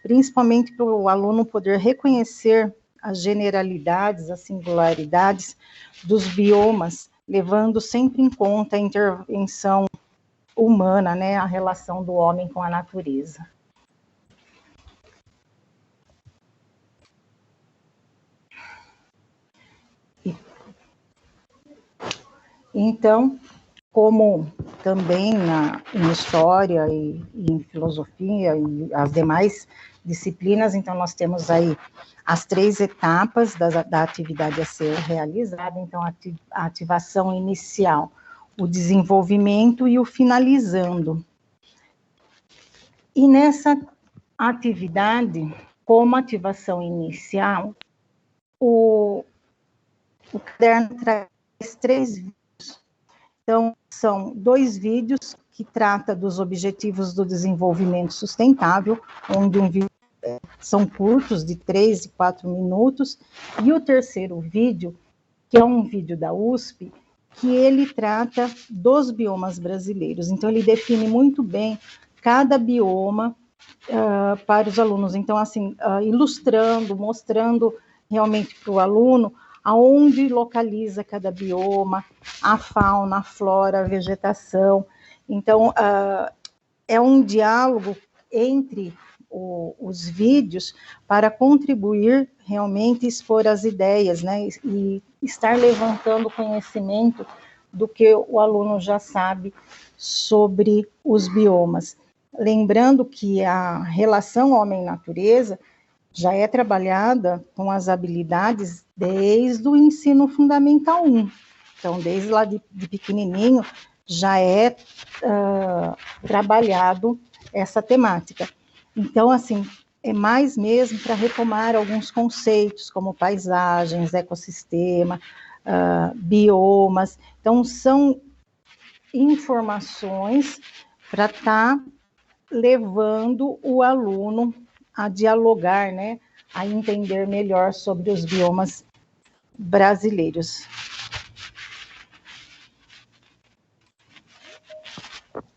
principalmente para o aluno poder reconhecer as generalidades, as singularidades dos biomas, levando sempre em conta a intervenção humana, né, a relação do homem com a natureza. Então, como também em história e em filosofia e as demais disciplinas, então nós temos aí as 3 etapas da atividade a ser realizada, então a ativação inicial, o desenvolvimento e o finalizando. E nessa atividade, como ativação inicial, o caderno traz 3 vídeos. Então, são 2 vídeos que tratam dos objetivos do desenvolvimento sustentável, onde um vídeo são curtos, de 3 e 4 minutos, e o terceiro vídeo, que é um vídeo da USP, que ele trata dos biomas brasileiros. Então, ele define muito bem cada bioma para os alunos. Então, assim, ilustrando, mostrando realmente para o aluno aonde localiza cada bioma, a fauna, a flora, a vegetação. Então, é um diálogo entre os vídeos para contribuir realmente, expor as ideias, né, e estar levantando conhecimento do que o aluno já sabe sobre os biomas. Lembrando que a relação homem-natureza já é trabalhada com as habilidades desde o ensino fundamental 1. Então, desde lá de pequenininho, já é trabalhado essa temática. Então, assim, é mais mesmo para retomar alguns conceitos, como paisagens, ecossistema, biomas. Então, são informações para estar levando o aluno a dialogar, né, a entender melhor sobre os biomas brasileiros.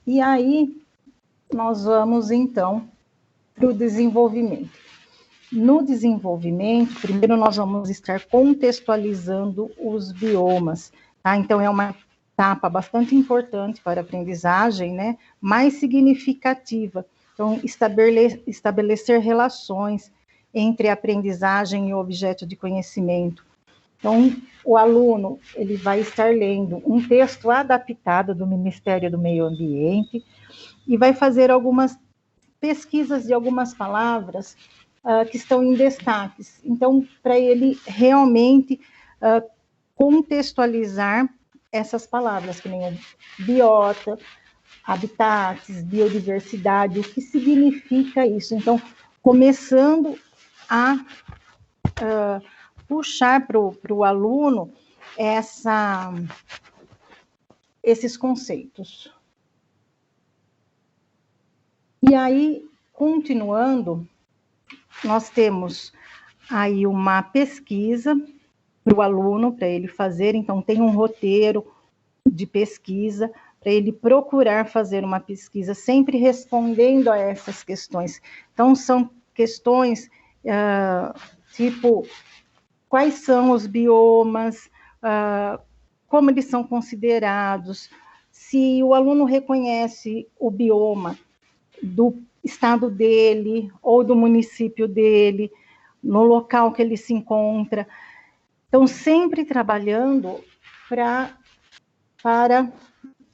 E aí, nós vamos, então, para o desenvolvimento. No desenvolvimento, primeiro nós vamos estar contextualizando os biomas, tá? Então, é uma etapa bastante importante para a aprendizagem, né? Mais significativa. Então, estabelecer relações entre a aprendizagem e o objeto de conhecimento. Então, o aluno ele vai estar lendo um texto adaptado do Ministério do Meio Ambiente e vai fazer algumas pesquisas de algumas palavras que estão em destaques. Então, para ele realmente contextualizar essas palavras, que nem biota, habitats, biodiversidade, o que significa isso. Então, começando a puxar para o aluno esses conceitos. E aí, continuando, nós temos aí uma pesquisa para o aluno, para ele fazer, então tem um roteiro de pesquisa, para ele procurar fazer uma pesquisa, sempre respondendo a essas questões. Então, são questões tipo, quais são os biomas, como eles são considerados, se o aluno reconhece o bioma do estado dele ou do município dele, no local que ele se encontra. Então, sempre trabalhando para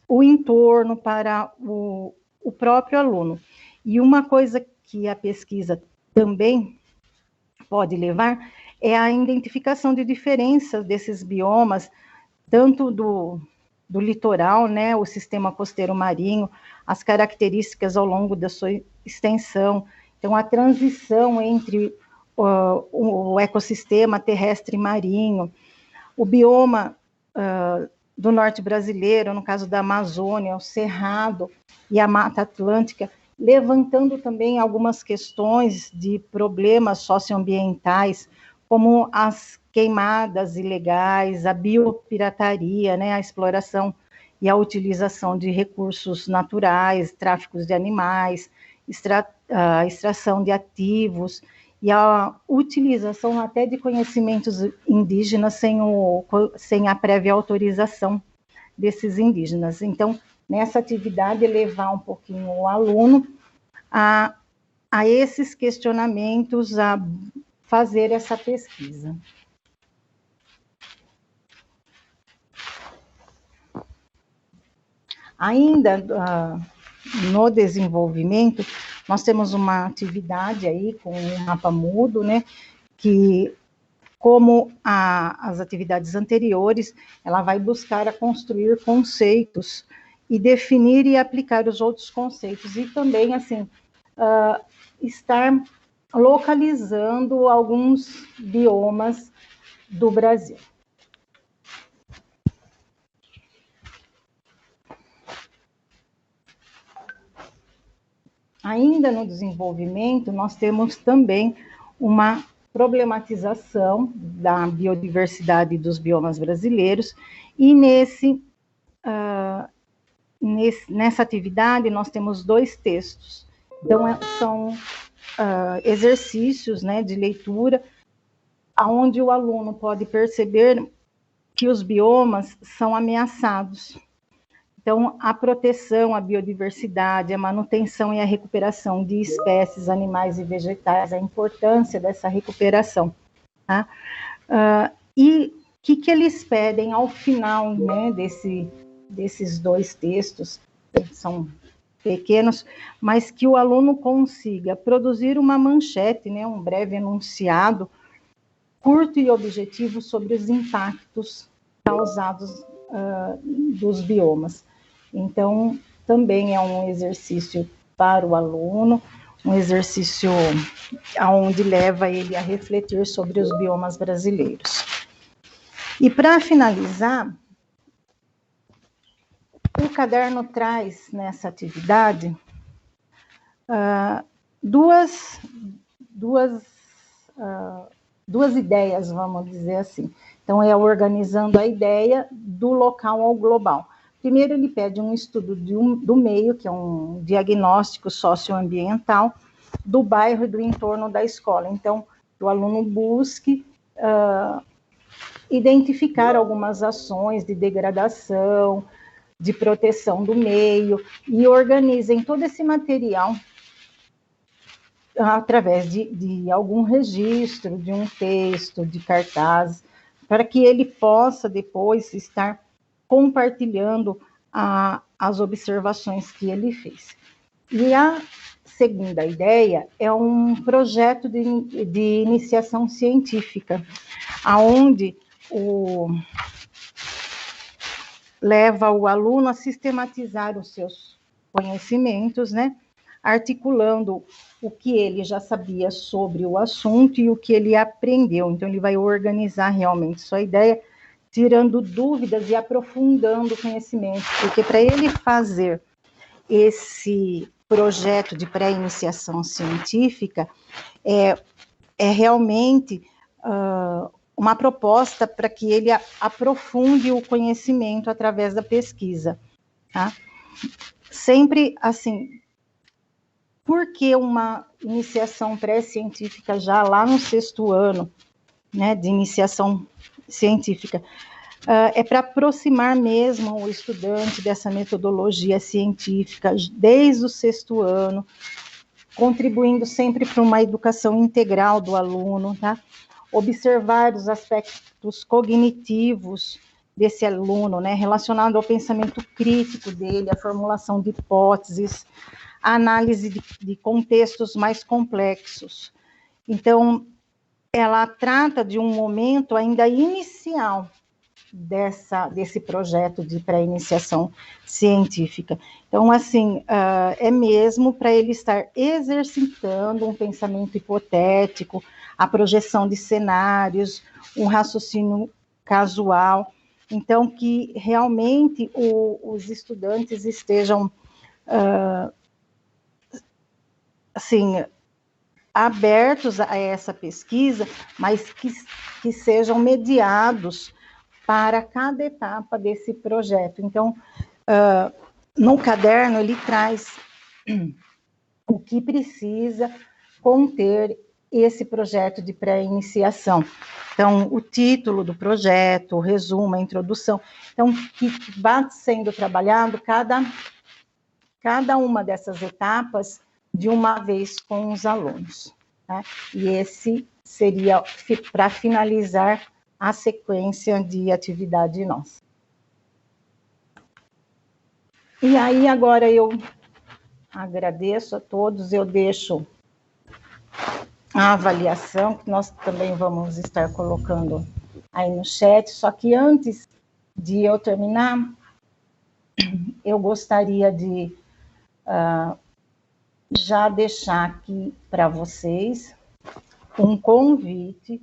o entorno, para o próprio aluno. E uma coisa que a pesquisa também pode levar é a identificação de diferenças desses biomas, tanto do litoral, né, o sistema costeiro marinho, as características ao longo da sua extensão. Então, a transição entre o ecossistema terrestre e marinho, o bioma do norte brasileiro, no caso da Amazônia, o Cerrado e a Mata Atlântica, levantando também algumas questões de problemas socioambientais, como as queimadas ilegais, a biopirataria, né, a exploração e a utilização de recursos naturais, tráficos de animais, a extração de ativos e a utilização até de conhecimentos indígenas sem a prévia autorização desses indígenas. Então, nessa atividade, levar um pouquinho o aluno a esses questionamentos, a fazer essa pesquisa. Ainda no desenvolvimento, nós temos uma atividade aí com o mapa mudo, né, que, como as atividades anteriores, ela vai buscar a construir conceitos e definir e aplicar os outros conceitos, e também, assim, estar localizando alguns biomas do Brasil. Ainda no desenvolvimento, nós temos também uma problematização da biodiversidade dos biomas brasileiros, e nessa atividade nós temos 2 textos. Então, são exercícios, né, de leitura, onde o aluno pode perceber que os biomas são ameaçados. Então, a proteção, a biodiversidade, a manutenção e a recuperação de espécies, animais e vegetais, a importância dessa recuperação. Tá? E o que eles pedem ao final, né, desses 2 textos, são pequenos, mas que o aluno consiga produzir uma manchete, né, um breve enunciado, curto e objetivo sobre os impactos causados dos biomas. Então, também é um exercício para o aluno, um exercício onde leva ele a refletir sobre os biomas brasileiros. E para finalizar, o caderno traz nessa atividade duas ideias, vamos dizer assim. Então, é organizando a ideia do local ao global. Primeiro, ele pede um estudo do meio, que é um diagnóstico socioambiental, do bairro e do entorno da escola. Então, o aluno busque identificar algumas ações de degradação, de proteção do meio, e organizem todo esse material através de algum registro, de um texto, de cartazes, para que ele possa depois estar compartilhando as observações que ele fez. E a segunda ideia é um projeto de iniciação científica, onde leva o aluno a sistematizar os seus conhecimentos, né? Articulando o que ele já sabia sobre o assunto e o que ele aprendeu. Então, ele vai organizar realmente sua ideia, tirando dúvidas e aprofundando o conhecimento, porque para ele fazer esse projeto de pré-iniciação científica é realmente uma proposta para que ele aprofunde o conhecimento através da pesquisa, tá? Sempre assim, por que uma iniciação pré-científica já lá no 6º ano, né, de iniciação científica? É para aproximar mesmo o estudante dessa metodologia científica desde o 6º ano, contribuindo sempre para uma educação integral do aluno, tá? Observar os aspectos cognitivos desse aluno, né, relacionado ao pensamento crítico dele, a formulação de hipóteses, a análise de contextos mais complexos. Então, ela trata de um momento ainda inicial desse projeto de pré-iniciação científica. Então, assim, é mesmo para ele estar exercitando um pensamento hipotético, a projeção de cenários, um raciocínio casual. Então, que realmente os estudantes estejam, assim, abertos a essa pesquisa, mas que sejam mediados para cada etapa desse projeto. Então, no caderno, ele traz o que precisa conter esse projeto de pré-iniciação. Então, o título do projeto, o resumo, a introdução. Então, que vá sendo trabalhado cada uma dessas etapas de uma vez com os alunos, tá? E esse seria para finalizar a sequência de atividade nossa. E aí, agora eu agradeço a todos, eu deixo a avaliação, que nós também vamos estar colocando aí no chat, só que antes de eu terminar, eu gostaria de já deixar aqui para vocês um convite.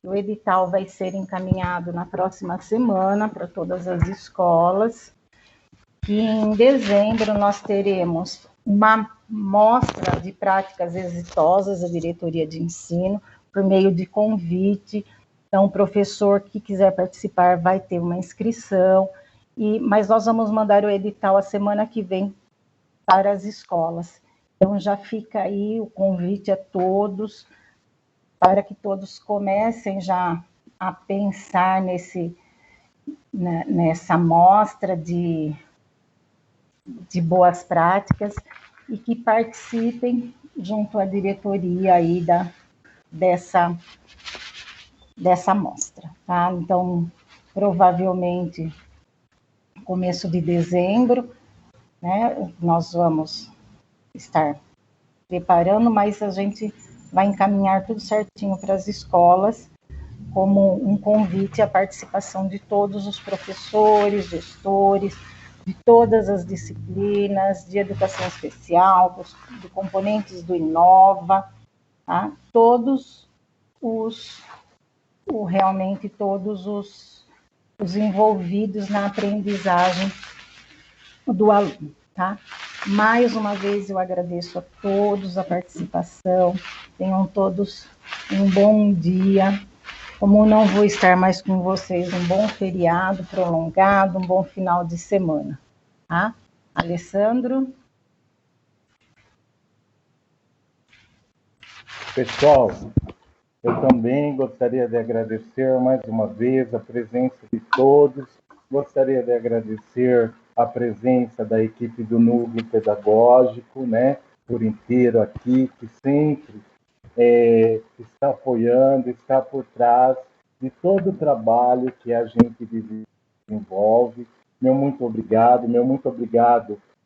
O edital vai ser encaminhado na próxima semana para todas as escolas, que em dezembro nós teremos uma mostra de práticas exitosas da diretoria de ensino, por meio de convite. Então, o professor que quiser participar vai ter uma inscrição, mas nós vamos mandar o edital a semana que vem para as escolas. Então, já fica aí o convite a todos, para que todos comecem já a pensar nessa mostra de boas práticas e que participem junto à diretoria aí dessa mostra, tá? Então, provavelmente, começo de dezembro, né, nós vamos estar preparando, mas a gente vai encaminhar tudo certinho para as escolas, como um convite à participação de todos os professores, gestores, de todas as disciplinas, de educação especial, de componentes do Inova, tá? Realmente todos os envolvidos na aprendizagem do aluno, tá? Mais uma vez eu agradeço a todos a participação, tenham todos um bom dia. Como não vou estar mais com vocês, um bom feriado prolongado, um bom final de semana, tá? Alessandro? Pessoal, eu também gostaria de agradecer mais uma vez a presença de todos, gostaria de agradecer a presença da equipe do Núcleo Pedagógico, né, por inteiro aqui, que sempre está apoiando, está por trás de todo o trabalho que a gente desenvolve. Meu muito obrigado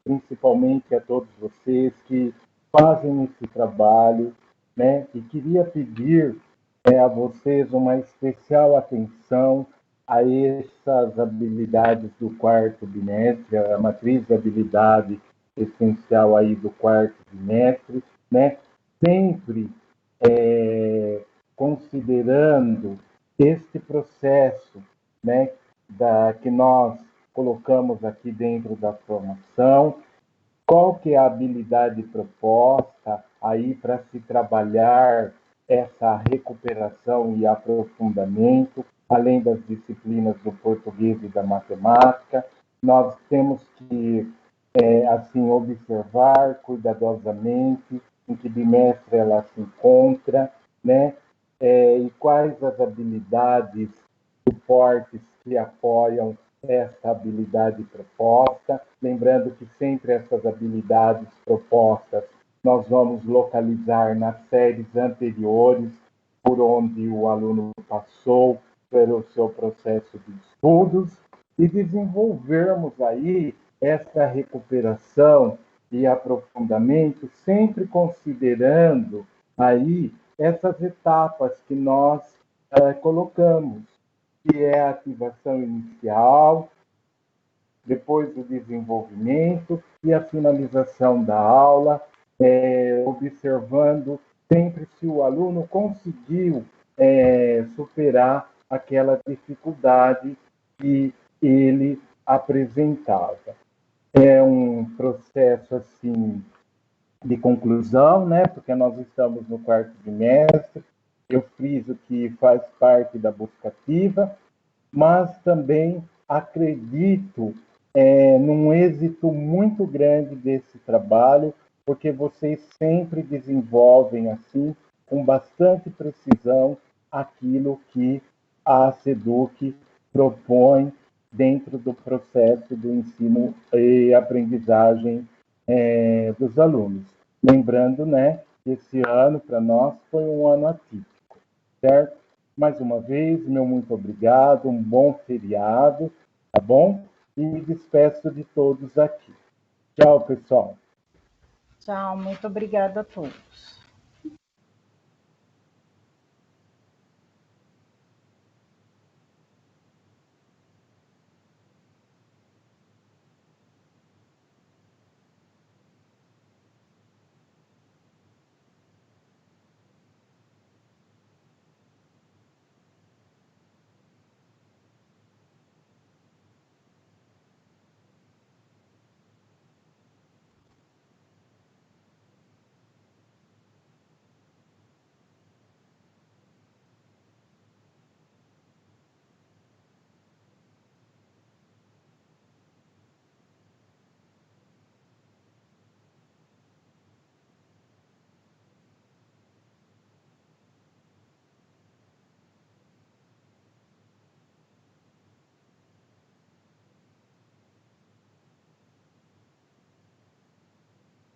principalmente a todos vocês que fazem esse trabalho, né? E queria pedir a vocês uma especial atenção a essas habilidades do quarto bimestre, a matriz de habilidade essencial aí do quarto bimestre, né? Sempre considerando este processo, né, que nós colocamos aqui dentro da formação, qual que é a habilidade proposta aí para se trabalhar essa recuperação e aprofundamento, além das disciplinas do português e da matemática. Nós temos que, assim, observar cuidadosamente em que bimestre ela se encontra, né? E quais as habilidades suportes que apoiam essa habilidade proposta. Lembrando que sempre essas habilidades propostas nós vamos localizar nas séries anteriores, por onde o aluno passou pelo seu processo de estudos, e desenvolvermos aí essa recuperação e aprofundamento, sempre considerando aí essas etapas que nós colocamos, que é a ativação inicial, depois o desenvolvimento e a finalização da aula, observando sempre se o aluno conseguiu superar aquela dificuldade que ele apresentava. É um processo assim de conclusão, né? Porque nós estamos no quarto trimestre. Eu friso que faz parte da busca ativa, mas também acredito num êxito muito grande desse trabalho, porque vocês sempre desenvolvem assim, com bastante precisão, aquilo que a SEDUC propõe dentro do processo do ensino e aprendizagem dos alunos. Lembrando, né, que esse ano para nós foi um ano atípico, certo? Mais uma vez, meu muito obrigado, um bom feriado, tá bom? E me despeço de todos aqui. Tchau, pessoal. Tchau, muito obrigada a todos.